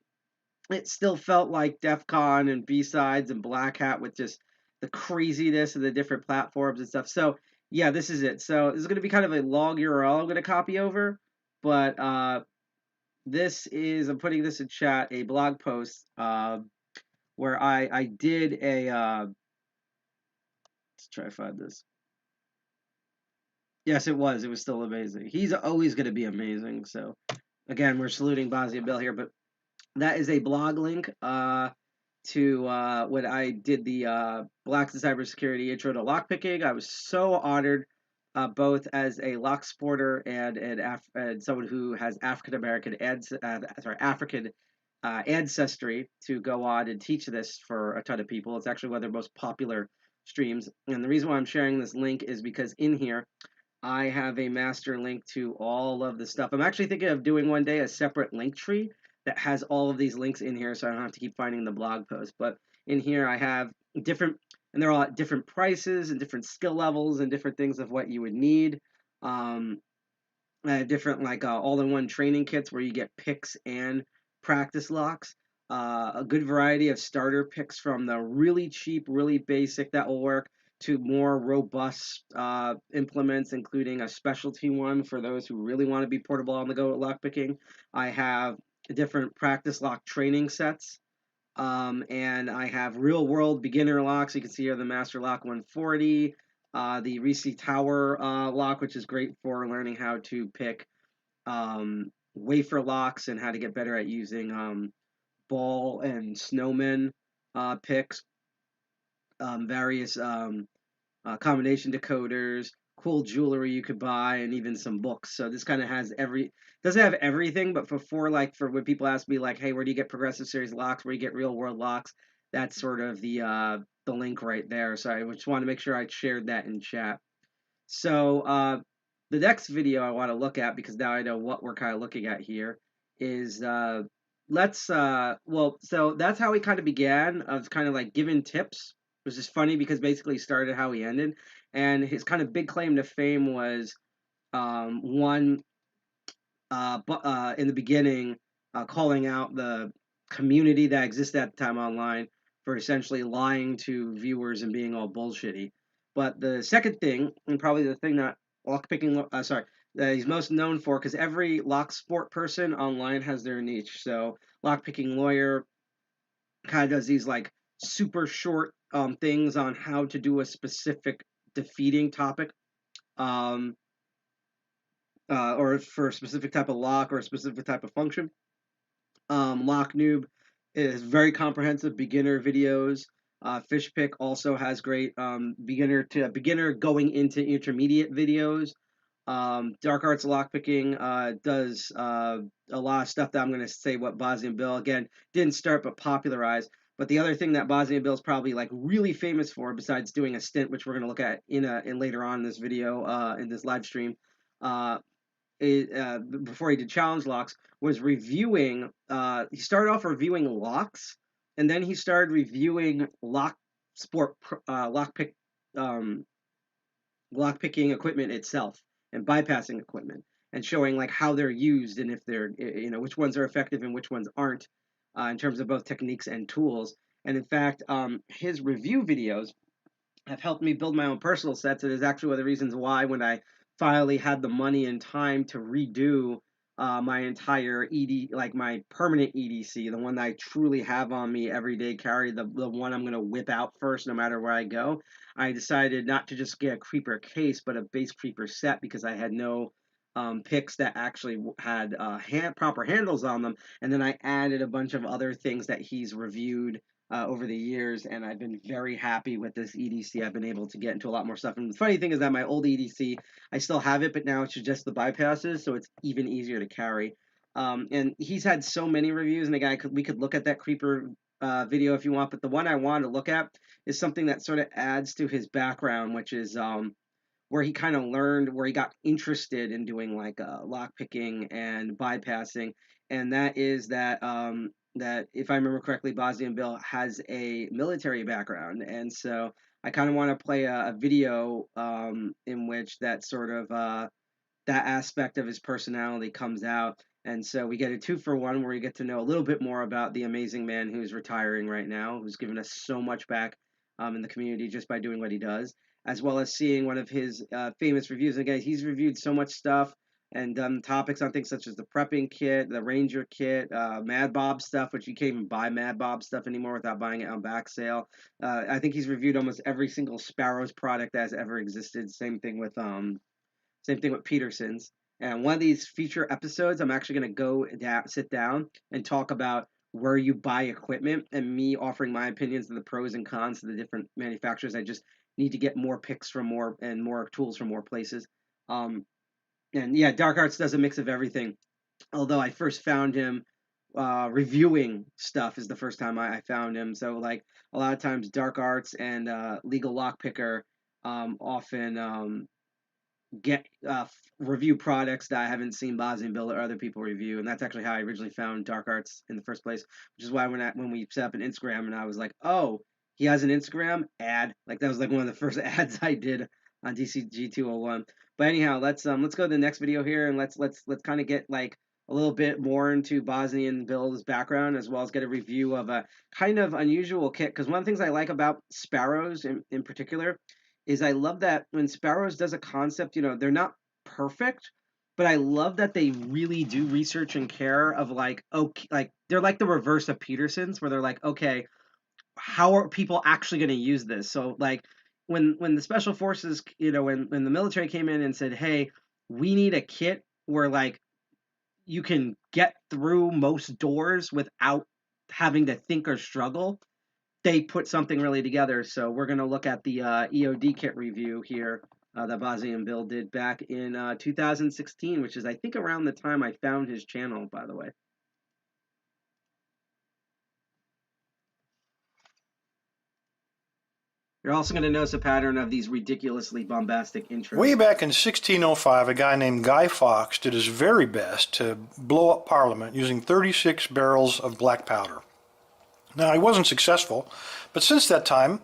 Speaker 3: it still felt like DEF CON and B-Sides and Black Hat with just the craziness of the different platforms and stuff. So yeah, this is it. So this is going to be kind of a log URL I'm going to copy over, but this is, I'm putting this in chat, a blog post where I did a, let's try to find this. Yes, it was still amazing. He's always going to be amazing. So again, we're saluting BosnianBill here, but that is a blog link to when I did the Blacks in Cybersecurity Intro to Lockpicking. I was so honored, both as a locksporter and someone who has African American African ancestry, to go on and teach this for a ton of people. It's actually one of their most popular streams, and the reason why I'm sharing this link is because in here I have a master link to all of the stuff. I'm actually thinking of doing one day a separate link tree that has all of these links in here, so I don't have to keep finding the blog post. But in here I have different, and they're all at different prices and different skill levels and different things of what you would need. Different like all-in-one training kits where you get picks and practice locks. A good variety of starter picks from the really cheap, really basic that will work to more robust implements, including a specialty one for those who really want to be portable on the go at lockpicking. I have different practice lock training sets. And I have real world beginner locks. You can see here the Master Lock 140, the Reese Tower lock, which is great for learning how to pick wafer locks and how to get better at using ball and snowman picks, various combination decoders, cool jewelry you could buy, and even some books. So this kind of has doesn't have everything, but for when people ask me like, hey, where do you get progressive series locks? Where do you get real world locks? That's sort of the link right there. So I just want to make sure I shared that in chat. So the next video I want to look at, because now I know what we're kind of looking at here, is so that's how he kind of began, of kind of like giving tips. It was just funny because basically he started how he ended, and his kind of big claim to fame was one in the beginning, calling out the community that existed at the time online for essentially lying to viewers and being all bullshitty. But the second thing, and probably the thing that that he's most known for, because every lock sport person online has their niche. So lockpicking lawyer kind of does these like super short things on how to do a specific defeating topic. Or for a specific type of lock or a specific type of function. Lock Noob is very comprehensive beginner videos. Fishpick also has great beginner going into intermediate videos. Dark Arts Lockpicking does a lot of stuff that I'm going to say what BosnianBill, again, didn't start but popularized. But the other thing that BosnianBill is probably like really famous for, besides doing a stint, which we're going to look at in later on in this video, in this live stream, before he did challenge locks, was reviewing. He started off reviewing locks, and then he started reviewing lockpicking equipment itself and bypassing equipment, and showing like how they're used and if they're, which ones are effective and which ones aren't, in terms of both techniques and tools. And in fact, his review videos have helped me build my own personal sets. It is actually one of the reasons why, when I finally had the money and time to redo my entire like my permanent EDC, the one that I truly have on me everyday carry, the one I'm going to whip out first no matter where I go. I decided not to just get a creeper case, but a base creeper set because I had no picks that actually had proper handles on them. And then I added a bunch of other things that he's reviewed over the years, and I've been very happy with this EDC. I've been able to get into a lot more stuff. And the funny thing is that my old EDC, I still have it, but now it's just the bypasses, so it's even easier to carry. And he's had so many reviews, and again, we could look at that creeper video if you want, but the one I wanted to look at is something that sort of adds to his background, which is where he kind of learned, where he got interested in doing like lockpicking and bypassing, and that is that if I remember correctly, BosnianBill has a military background, and so I kind of want to play a video in which that sort of that aspect of his personality comes out. And so we get a 2-for-1 where we get to know a little bit more about the amazing man who's retiring right now, who's given us so much back in the community just by doing what he does, as well as seeing one of his famous reviews. And again, he's reviewed so much stuff and done topics on things such as the prepping kit, the Ranger kit, Mad Bob stuff, which you can't even buy Mad Bob stuff anymore without buying it on back sale. I think he's reviewed almost every single Sparrows product that has ever existed. Same thing with Peterson's. And one of these feature episodes, I'm actually going to go sit down and talk about where you buy equipment and me offering my opinions of the pros and cons of the different manufacturers. I just need to get more picks from more tools from more places. And yeah, Dark Arts does a mix of everything. Although I first found him reviewing stuff is the first time I found him. So like a lot of times Dark Arts and Legal Lockpicker often get review products that I haven't seen BosnianBill or other people review, and that's actually how I originally found Dark Arts in the first place. Which is why when we set up an Instagram, and I was like, oh, he has an Instagram ad. Like that was like one of the first ads I did on DCG 201. But anyhow, let's go to the next video here, and let's kind of get like a little bit more into BosnianBill's background, as well as get a review of a kind of unusual kit. Because one of the things I like about Sparrows in particular is I love that when Sparrows does a concept, they're not perfect, but I love that they really do research and care of like, okay, like they're like the reverse of Peterson's, where they're like, okay, how are people actually going to use this? So like when the special forces, when the military came in and said, hey, we need a kit where like you can get through most doors without having to think or struggle, they put something really together. So we're going to look at the EOD kit review here that BosnianBill did back in 2016, which is, I think, around the time I found his channel, by the way. You're also going to notice a pattern of these ridiculously bombastic intros.
Speaker 4: Way back in 1605, a guy named Guy Fawkes did his very best to blow up Parliament using 36 barrels of black powder. Now, he wasn't successful, but since that time,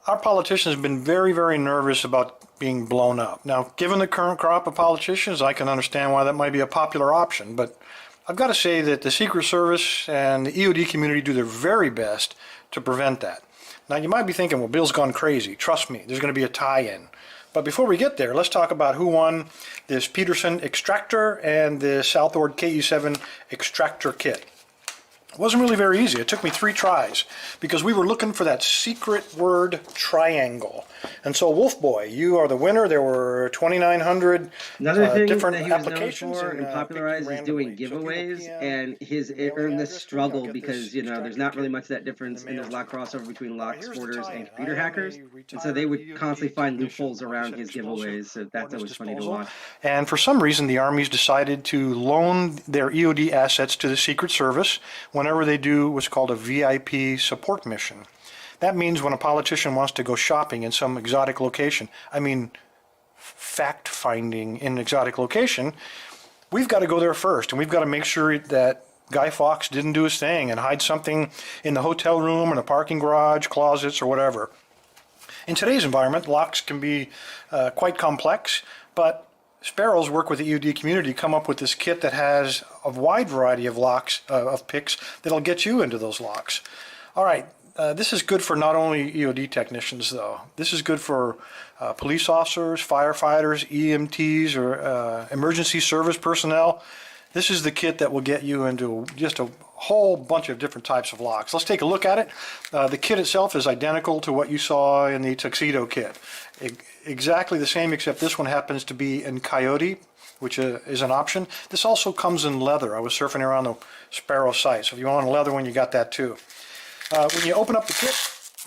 Speaker 4: our politicians have been very, very nervous about being blown up. Now, given the current crop of politicians, I can understand why that might be a popular option, but I've got to say that the Secret Service and the EOD community do their very best to prevent that. Now, you might be thinking, well, Bill's gone crazy. Trust me, there's going to be a tie-in. But before we get there, let's talk about who won this Peterson extractor and the Southord KE7 extractor kit. It wasn't really very easy. It took me 3 tries because we were looking for that secret word triangle. And so, Wolf Boy, you are the winner. There were 2,900
Speaker 3: Another thing
Speaker 4: different
Speaker 3: that he was
Speaker 4: applications
Speaker 3: known for and popularized is doing giveaways, and it earned this struggle because there's not really much that difference in his lock crossover between lock sporters and computer hackers, and so they would constantly find loopholes around his giveaways. So that's always funny to watch.
Speaker 4: And for some reason, the armies decided to loan their EOD assets to the Secret Service whenever they do what's called a VIP support mission. That means when a politician wants to go shopping in some exotic location, I mean fact-finding in an exotic location, we've got to go there first, and we've got to make sure that Guy Fawkes didn't do his thing and hide something in the hotel room or the parking garage, closets, or whatever. In today's environment, locks can be quite complex, but Sparrows work with the EOD community to come up with this kit that has a wide variety of locks, of picks that'll get you into those locks. All right, this is good for not only EOD technicians, though. This is good for police officers, firefighters, EMTs, or emergency service personnel. This is the kit that will get you into just a whole bunch of different types of locks. Let's take a look at it. The kit itself is identical to what you saw in the Tuxedo kit. Exactly the same, except this one happens to be in Coyote, which is an option. This also comes in leather. I was surfing around the Sparrow site, so if you want a leather one, you got that too. When you open up the kit,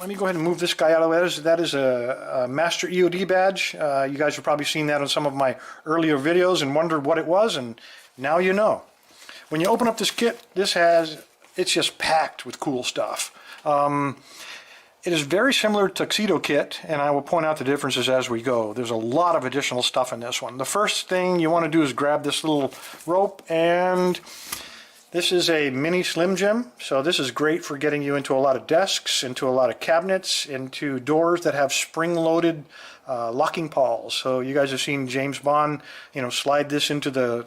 Speaker 4: let me go ahead and move this guy out of the way. That is a Master EOD badge. You guys have probably seen that on some of my earlier videos and wondered what it was, and now you know. When you open up this kit, it's just packed with cool stuff. It is very similar to Tuxedo kit, and I will point out the differences as we go. There's a lot of additional stuff in this one. The first thing you want to do is grab this little rope, and this is a mini Slim Jim, so this is great for getting you into a lot of desks, into a lot of cabinets, into doors that have spring-loaded locking pawls. So you guys have seen James Bond, slide this into the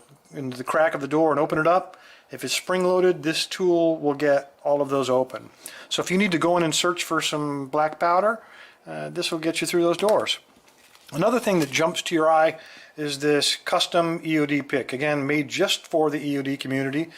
Speaker 4: crack of the door and open it up. If it's spring-loaded, this tool will get all of those open. So if you need to go in and search for some black powder, this will get you through those doors. Another thing that jumps to your eye is this custom EOD pick, again made just for the EOD community.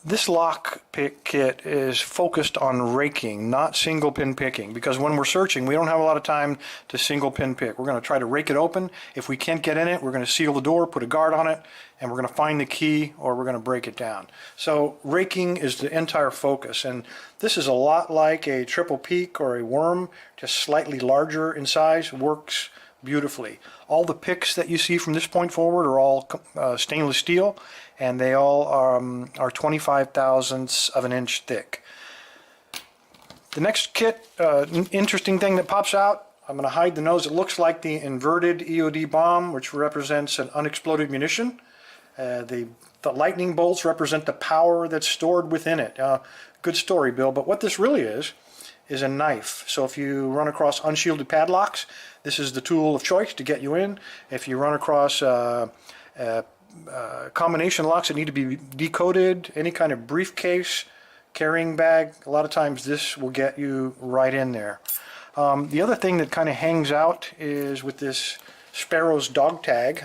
Speaker 4: This lock pick kit is focused on raking, not single pin picking, because when we're searching, we don't have a lot of time to single pin pick. We're going to try to rake it open. If we can't get in it, we're going to seal the door, put a guard on it, and we're going to find the key, or we're going to break it down. So raking is the entire focus, and this is a lot like a triple peak or a worm, just slightly larger in size. Works beautifully. All the picks that you see from this point forward are all stainless steel, and they all are 25 thousandths of an inch thick. The next kit, interesting thing that pops out, I'm going to hide the nose. It looks like the inverted EOD bomb, which represents an unexploded munition. The lightning bolts represent the power that's stored within it. Good story, Bill, but what this really is a knife. So if you run across unshielded padlocks, this is the tool of choice to get you in. If you run across combination locks that need to be decoded, any kind of briefcase, carrying bag, a lot of times this will get you right in there. The other thing that kind of hangs out is with this Sparrow's dog tag.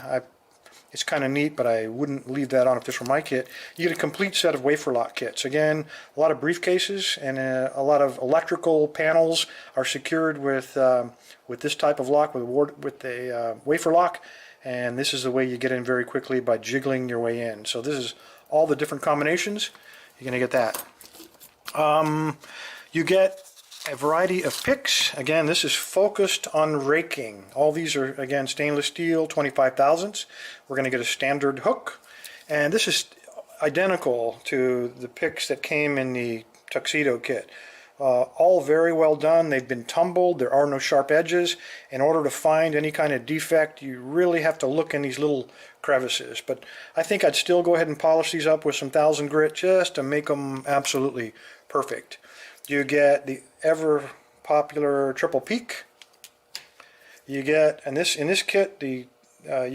Speaker 4: It's kind of neat, but I wouldn't leave that on if this were my kit. You get a complete set of wafer lock kits. Again, a lot of briefcases and a lot of electrical panels are secured with this type of lock, with a wafer lock. And this is the way you get in very quickly by jiggling your way in. So this is all the different combinations. You're going to get that. You get a variety of picks. Again, this is focused on raking. All these are, again, stainless steel, 25 thousandths. We're going to get a standard hook. And this is identical to the picks that came in the Tuxedo kit. All very well done. They've been tumbled. There are no sharp edges. In order to find any kind of defect, you really have to look in these little crevices. But I think I'd still go ahead and polish these up with some 1000 grit just to make them absolutely perfect. You get the ever popular triple peak. You get, and in this kit, you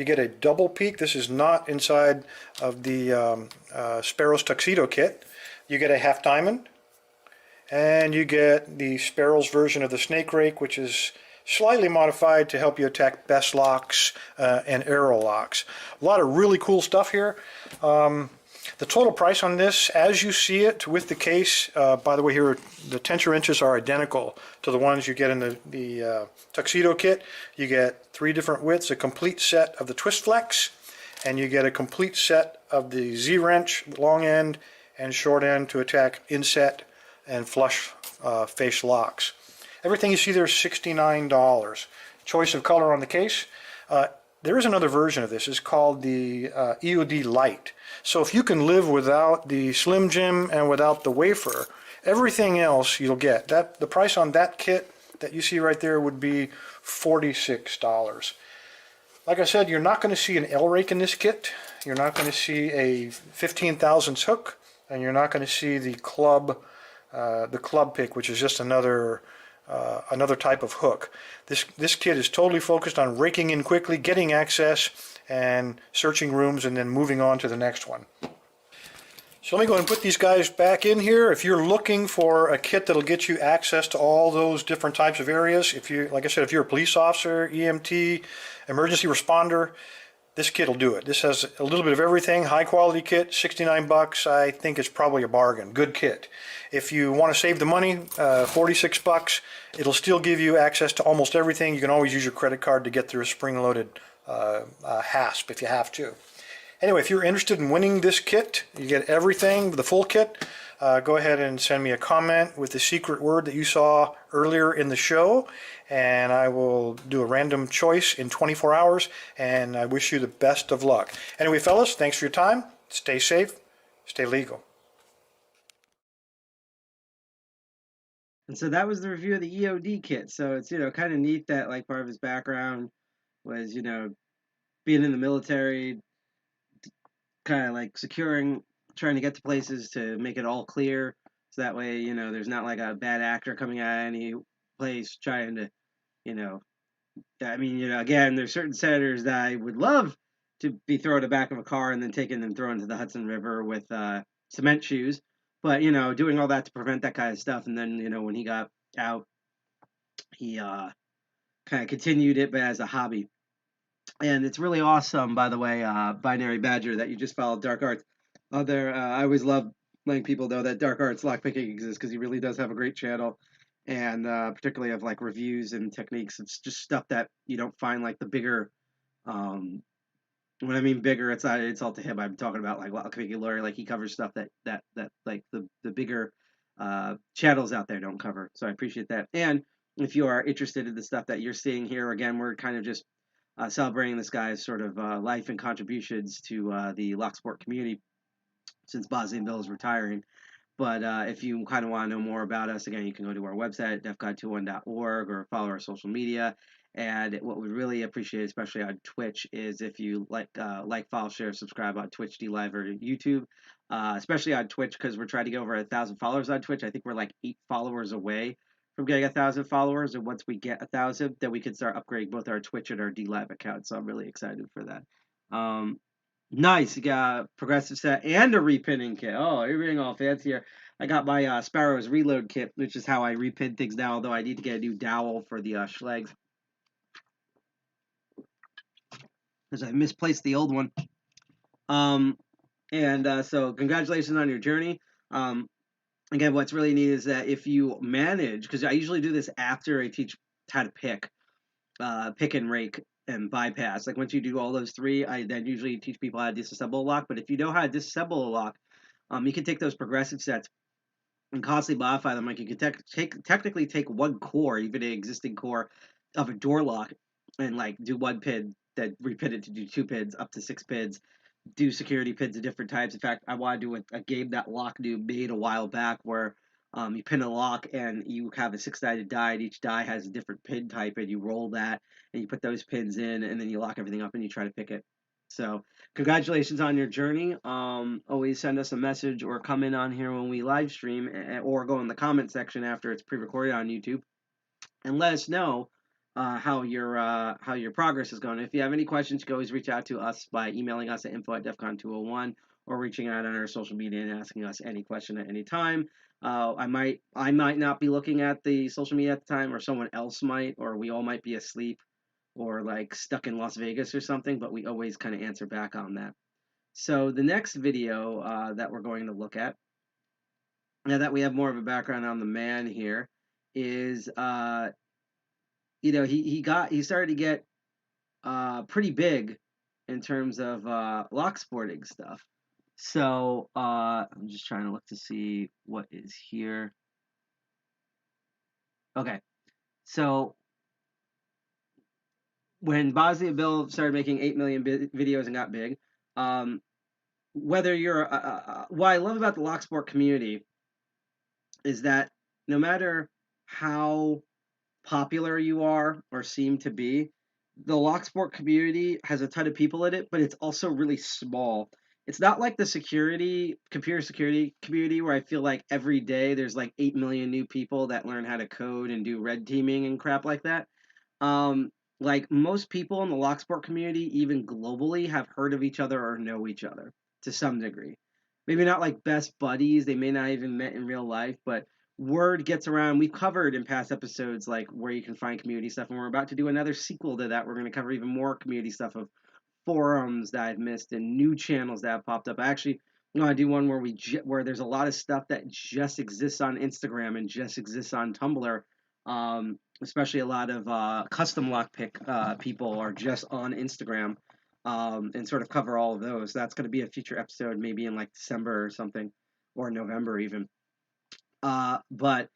Speaker 4: get a double peak. This is not inside of the Sparrow's Tuxedo kit. You get a half diamond. And you get the Sparrow's version of the snake rake, which is slightly modified to help you attack best locks and arrow locks. A lot of really cool stuff here. The total price on this, as you see it with the case, by the way, here the tensor inches are identical to the ones you get in the Tuxedo kit. You get 3 different widths, a complete set of the twist flex, and you get a complete set of the Z-wrench, long end and short end to attack inset and flush face locks. Everything you see there is $69. Choice of color on the case. There is another version of this. It's called the EOD Lite. So if you can live without the Slim Jim and without the wafer, everything else you'll get. The price on that kit that you see right there would be $46. Like I said, you're not going to see an L rake in this kit. You're not going to see a 15 thousandths hook, and you're not going to see the club pick, which is just another type of hook. This kit is totally focused on raking in quickly, getting access, and searching rooms, and then moving on to the next one. So let me go ahead and put these guys back in here. If you're looking for a kit that'll get you access to all those different types of areas, like I said, if you're a police officer, EMT, emergency responder, this kit will do it. This has a little bit of everything. High quality kit, 69 bucks. I think it's probably a bargain. Good kit. If you want to save the money, 46 bucks, it'll still give you access to almost everything. You can always use your credit card to get through a spring-loaded hasp if you have to. Anyway, if you're interested in winning this kit, you get everything, the full kit, go ahead and send me a comment with the secret word that you saw earlier in the show, and I will do a random choice in 24 hours, and I wish you the best of luck. Anyway, fellas, thanks for your time. Stay safe, stay legal.
Speaker 3: And so that was the review of the EOD kit. So it's, kind of neat that like part of his background was, being in the military, kind of like trying to get to places to make it all clear. So that way, there's not like a bad actor coming out of any place trying to, again, there's certain senators that I would love to be thrown in the back of a car and then taken and thrown into the Hudson River with cement shoes. But, doing all that to prevent that kind of stuff. And then, when he got out, he kind of continued it, but as a hobby. And it's really awesome, by the way, Binary Badger, that you just followed Dark Arts. I always love letting people know that Dark Arts Lockpicking exists because he really does have a great channel. And particularly of like reviews and techniques. It's just stuff that you don't find like the bigger when I mean bigger, it's not an insult to him. I'm talking about like Lockpicking Lawyer, like he covers stuff that like the bigger channels out there don't cover. So I appreciate that. And if you are interested in the stuff that you're seeing here, again, we're kind of just celebrating this guy's sort of life and contributions to the locksport community since BosnianBill is retiring. But if you kind of want to know more about us, again, you can go to our website at defcon21.org or follow our social media. And what we really appreciate, especially on Twitch, is if you like, follow, share, subscribe on Twitch, DLive, or YouTube. Especially on Twitch, because we're trying to get over 1,000 followers on Twitch. I think we're like 8 followers away from getting 1,000 followers. And once we get 1,000, then we can start upgrading both our Twitch and our DLive accounts. So I'm really excited for that. Nice. You got a progressive set and a repinning kit. Oh, you're being all fancy here. I got my Sparrow's reload kit, which is how I repin things now, although I need to get a new dowel for the Schlegs. Because I misplaced the old one. So congratulations on your journey. Again, what's really neat is that if you manage, because I usually do this after I teach how to pick and rake, and bypass. Like once you do all those 3, I then usually teach people how to disassemble a lock. But if you know how to disassemble a lock, you can take those progressive sets and constantly modify them. Like you could technically take one core, even an existing core of a door lock, and like do 1 pin, then repin it to do 2 pins, up to 6 pins. Do security pins of different types. In fact, I want to do a game that Lock Noob made a while back where you pin a lock and you have a 6-sided die, and each die has a different pin type, and you roll that and you put those pins in, and then you lock everything up and you try to pick it. So congratulations on your journey. Always send us a message or come in on here when we live stream, or go in the comment section after it's pre-recorded on YouTube, and let us know how your progress is going. If you have any questions, you can always reach out to us by emailing us at info@defcon201 or reaching out on our social media and asking us any question at any time. I might not be looking at the social media at the time, or someone else might, or we all might be asleep or like stuck in Las Vegas or something, but we always kind of answer back on that. So the next video that we're going to look at, now that we have more of a background on the man here, is he started to get pretty big in terms of lock sporting stuff. So I'm just trying to look to see what is here. Okay, so when BosnianBill started making 8 million videos and got big, whether you're what I love about the lock sport community is that no matter how popular you are or seem to be, the locksport community has a ton of people in it, but it's also really small. It's not like the computer security community, where I feel like every day there's like 8 million new people that learn how to code and do red teaming and crap like that. Like most people in the locksport community, even globally, have heard of each other or know each other to some degree. Maybe not like best buddies, they may not even met in real life, but word gets around. We've covered in past episodes like where you can find community stuff, and we're about to do another sequel to that. We're going to cover even more community stuff of forums that I've missed and new channels that have popped up. I actually want to do one where where there's a lot of stuff that just exists on Instagram and just exists on Tumblr. Especially a lot of custom lockpick people are just on Instagram, and sort of cover all of those. That's going to be a future episode, maybe in like December or something, or November even. But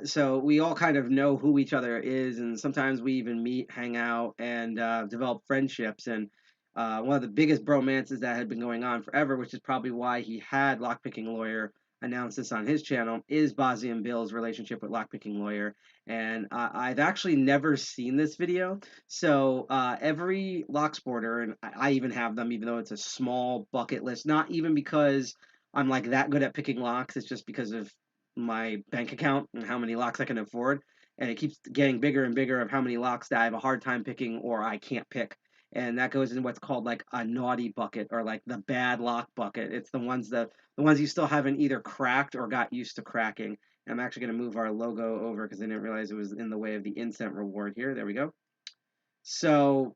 Speaker 3: so we all kind of know who each other is, and sometimes we even meet, hang out, and develop friendships. And one of the biggest bromances that had been going on forever, which is probably why he had Lockpicking Lawyer announce this on his channel, is BosnianBill's relationship with Lockpicking Lawyer. And I've actually never seen this video. So every locksporter, and I even have them, even though it's a small bucket list, not even because I'm like that good at picking locks, it's just because of my bank account and how many locks I can afford, and it keeps getting bigger and bigger of how many locks that I have a hard time picking or I can't pick. And that goes in what's called like a naughty bucket, or like the bad lock bucket. It's the ones you still haven't either cracked or got used to cracking. I'm actually going to move our logo over because I didn't realize it was in the way of the incent reward here. There we go. So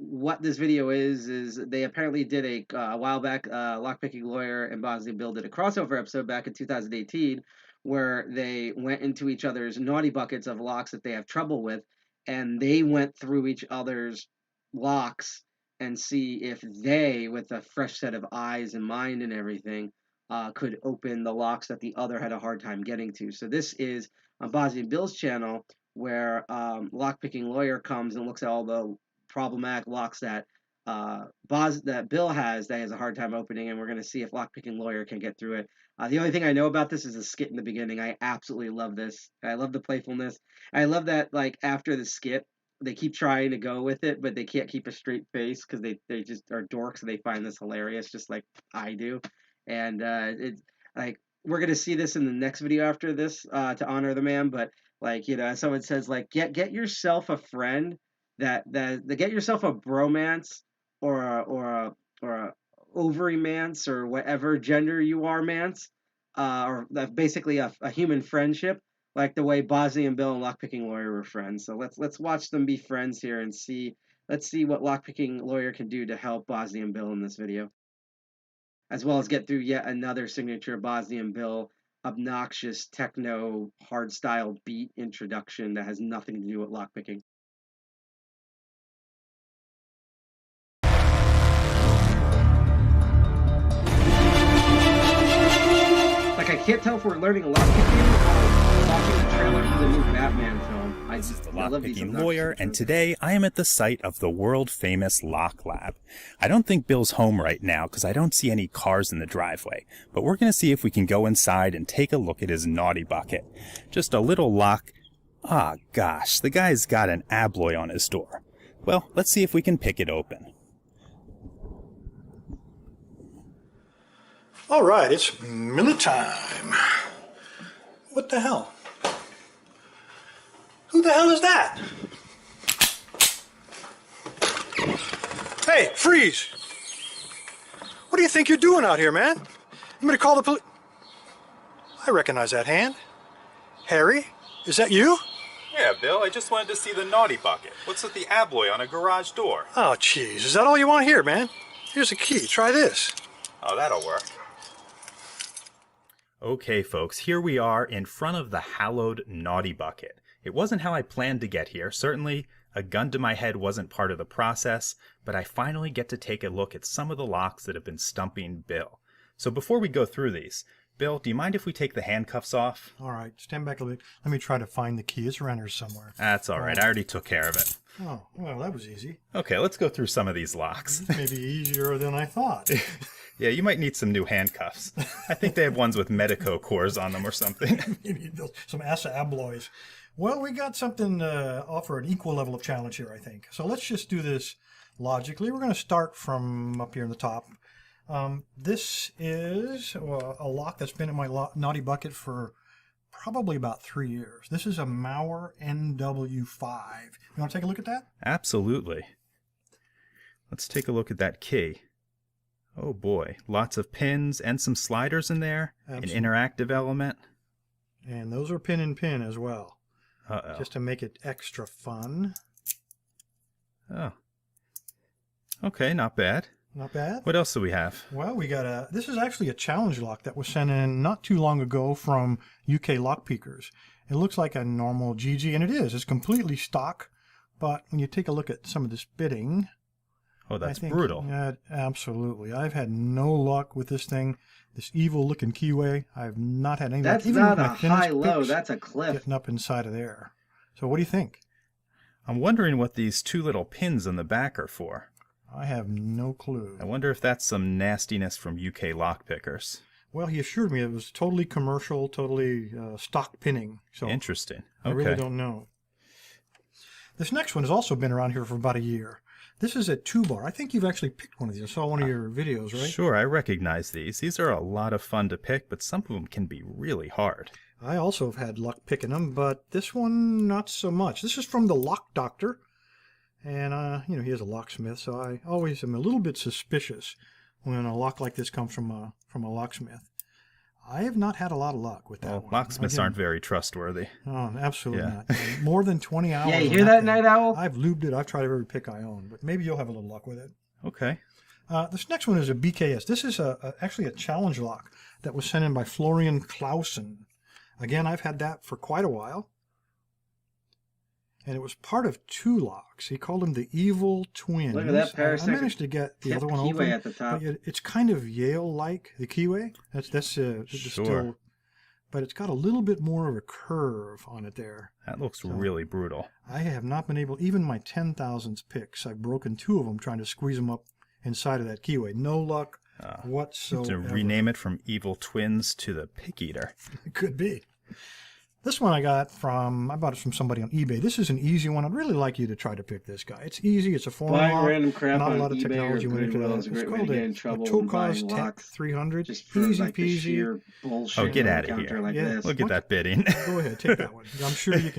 Speaker 3: what this video is they apparently did a while back, Lockpicking Lawyer and BosnianBill did a crossover episode back in 2018 where they went into each other's naughty buckets of locks that they have trouble with, and they went through each other's locks and see if they, with a fresh set of eyes and mind and everything, could open the locks that the other had a hard time getting to. So this is on BosnianBill's channel, where Lockpicking Lawyer comes and looks at all the problematic locks that that Bill has that he has a hard time opening, and we're going to see if Lockpicking Lawyer can get through it. The only thing I know about this is the skit in the beginning. I absolutely love this. I love the playfulness. I love that, like, after the skit, they keep trying to go with it, but they can't keep a straight face because they just are dorks and they find this hilarious, just like I do. And it's like, we're going to see this in the next video after this to honor the man, but like, as someone says, like, get yourself a friend that get yourself a bromance or a ovary mance, or whatever gender you are, mance, or basically a human friendship, like the way BosnianBill and Lockpicking Lawyer were friends. So let's watch them be friends here and see. Let's see what Lockpicking Lawyer can do to help BosnianBill in this video, as well as get through yet another signature BosnianBill obnoxious techno hardstyle beat introduction that has nothing to do with lockpicking. Like, I can't tell if we're learning lockpicking or watching the trailer for the new Batman film.
Speaker 5: This is the Lockpicking Lawyer, and today I am at the site of the world-famous Lock Lab. I don't think Bill's home right now because I don't see any cars in the driveway, but we're going to see if we can go inside and take a look at his naughty bucket. Just a little lock. Ah, gosh, the guy's got an abloy on his door. Well, let's see if we can pick it open.
Speaker 4: All right, it's Miller time. What the hell? Who the hell is that? Hey, freeze! What do you think you're doing out here, man? You want me to call the police? I recognize that hand. Harry, is that you?
Speaker 5: Yeah, Bill, I just wanted to see the naughty bucket. What's with the abloy on a garage door?
Speaker 4: Oh, jeez, is that all you want here, man? Here's a key, try this.
Speaker 5: Oh, that'll work. Okay, folks, here we are in front of the hallowed naughty bucket. It wasn't how I planned to get here. Certainly, a gun to my head wasn't part of the process, but I finally get to take a look at some of the locks that have been stumping Bill. So before we go through these, Bill, do you mind if we take the handcuffs off?
Speaker 4: All right, stand back a little bit. Let me try to find the key. It's around here somewhere.
Speaker 5: That's all right. I already took care of it.
Speaker 4: Oh, well, that was easy.
Speaker 5: Okay, let's go through some of these locks.
Speaker 4: Maybe easier than I thought.
Speaker 5: Yeah, you might need some new handcuffs. I think they have ones with Medico cores on them or something.
Speaker 4: Maybe some Asa abloys. Well, we got something to offer an equal level of challenge here, I think. So let's just do this logically. We're going to start from up here in the top. This is a lock that's been in my naughty bucket for probably about 3 years. This is a Mauer NW5. You want to take a look at that?
Speaker 5: Absolutely. Let's take a look at that key. Oh boy, lots of pins and some sliders in there. Absolutely. An interactive element.
Speaker 4: And those are pin and as well.
Speaker 5: Uh-oh.
Speaker 4: Just to make it extra fun.
Speaker 5: Oh, Okay, not bad.
Speaker 4: Not bad.
Speaker 5: What else do we have?
Speaker 4: Well, we got this is actually a challenge lock that was sent in not too long ago from UK Lockpickers. It looks like a normal GG, and it is. It's completely stock, but when you take a look at some of this bitting...
Speaker 5: Oh, that's brutal.
Speaker 4: Yeah, absolutely. I've had no luck with this thing. This evil-looking keyway. I've not had any luck.
Speaker 3: That's
Speaker 4: Even
Speaker 3: not
Speaker 4: with
Speaker 3: a
Speaker 4: my thinnest
Speaker 3: high-low.
Speaker 4: picks
Speaker 3: That's a cliff.
Speaker 4: getting up inside of there. So what do you think?
Speaker 5: I'm wondering what these two little pins on the back are for.
Speaker 4: I have no clue.
Speaker 5: I wonder if that's some nastiness from UK Lockpickers.
Speaker 4: Well, he assured me it was totally commercial, totally stock pinning. So
Speaker 5: Interesting.
Speaker 4: I
Speaker 5: Okay.
Speaker 4: really don't know. This next one has also been around here for about a year. This is a 2-bar. I think you've actually picked one of these. I saw one of your videos, right?
Speaker 5: Sure, I recognize these. These are a lot of fun to pick, but some of them can be really hard.
Speaker 4: I also have had luck picking them, but this one, not so much. This is from the Lock Doctor. And, you know, he is a locksmith, so I always am a little bit suspicious when a lock like this comes from a locksmith. I have not had a lot of luck with that one.
Speaker 5: Locksmiths aren't very trustworthy.
Speaker 4: Oh, absolutely not. More than 20 hours.
Speaker 3: Yeah, you
Speaker 4: on
Speaker 3: hear that,
Speaker 4: thing.
Speaker 3: Night Owl?
Speaker 4: I've lubed it. I've tried every pick I own, but maybe you'll have a little luck with it.
Speaker 5: Okay.
Speaker 4: This next one is a BKS. This is actually a challenge lock that was sent in by Florian Clausen. Again, I've had that for quite a while. And it was part of 2 locks. He called them the Evil Twins.
Speaker 3: Look at that
Speaker 4: I managed to get the other one
Speaker 3: keyway
Speaker 4: open.
Speaker 3: at the top.
Speaker 4: But it's kind of Yale-like, the keyway. That's
Speaker 5: Sure.
Speaker 4: still, but it's got a little bit more of a curve on it there.
Speaker 5: That looks really brutal.
Speaker 4: I have not been able, even my 10,000th picks, I've broken 2 of them trying to squeeze them up inside of that keyway. No luck whatsoever.
Speaker 5: To rename it from Evil Twins to the Pick Eater.
Speaker 4: It could be. This one I bought it from somebody on eBay. This is an easy one. I'd really like you to try to pick this guy. It's easy. It's a foreign
Speaker 3: Buying
Speaker 4: lock.
Speaker 3: random crap
Speaker 4: Not a
Speaker 3: on
Speaker 4: lot of
Speaker 3: eBay
Speaker 4: technology
Speaker 3: or
Speaker 4: went into
Speaker 3: Goodwill
Speaker 4: that.
Speaker 3: is a
Speaker 4: It's
Speaker 3: great way to
Speaker 4: called
Speaker 3: get in trouble
Speaker 4: a
Speaker 3: when
Speaker 4: Tokaz
Speaker 3: buying
Speaker 4: Tech
Speaker 3: locks.
Speaker 4: 300.
Speaker 3: Just for
Speaker 4: Easy
Speaker 3: like the
Speaker 4: peasy.
Speaker 3: sheer bullshit.
Speaker 5: Oh, get
Speaker 3: on a
Speaker 5: out of
Speaker 3: counter
Speaker 5: here.
Speaker 3: Like
Speaker 4: Yeah.
Speaker 3: this.
Speaker 5: Look at that bidding.
Speaker 4: Go ahead, take that one. I'm sure you can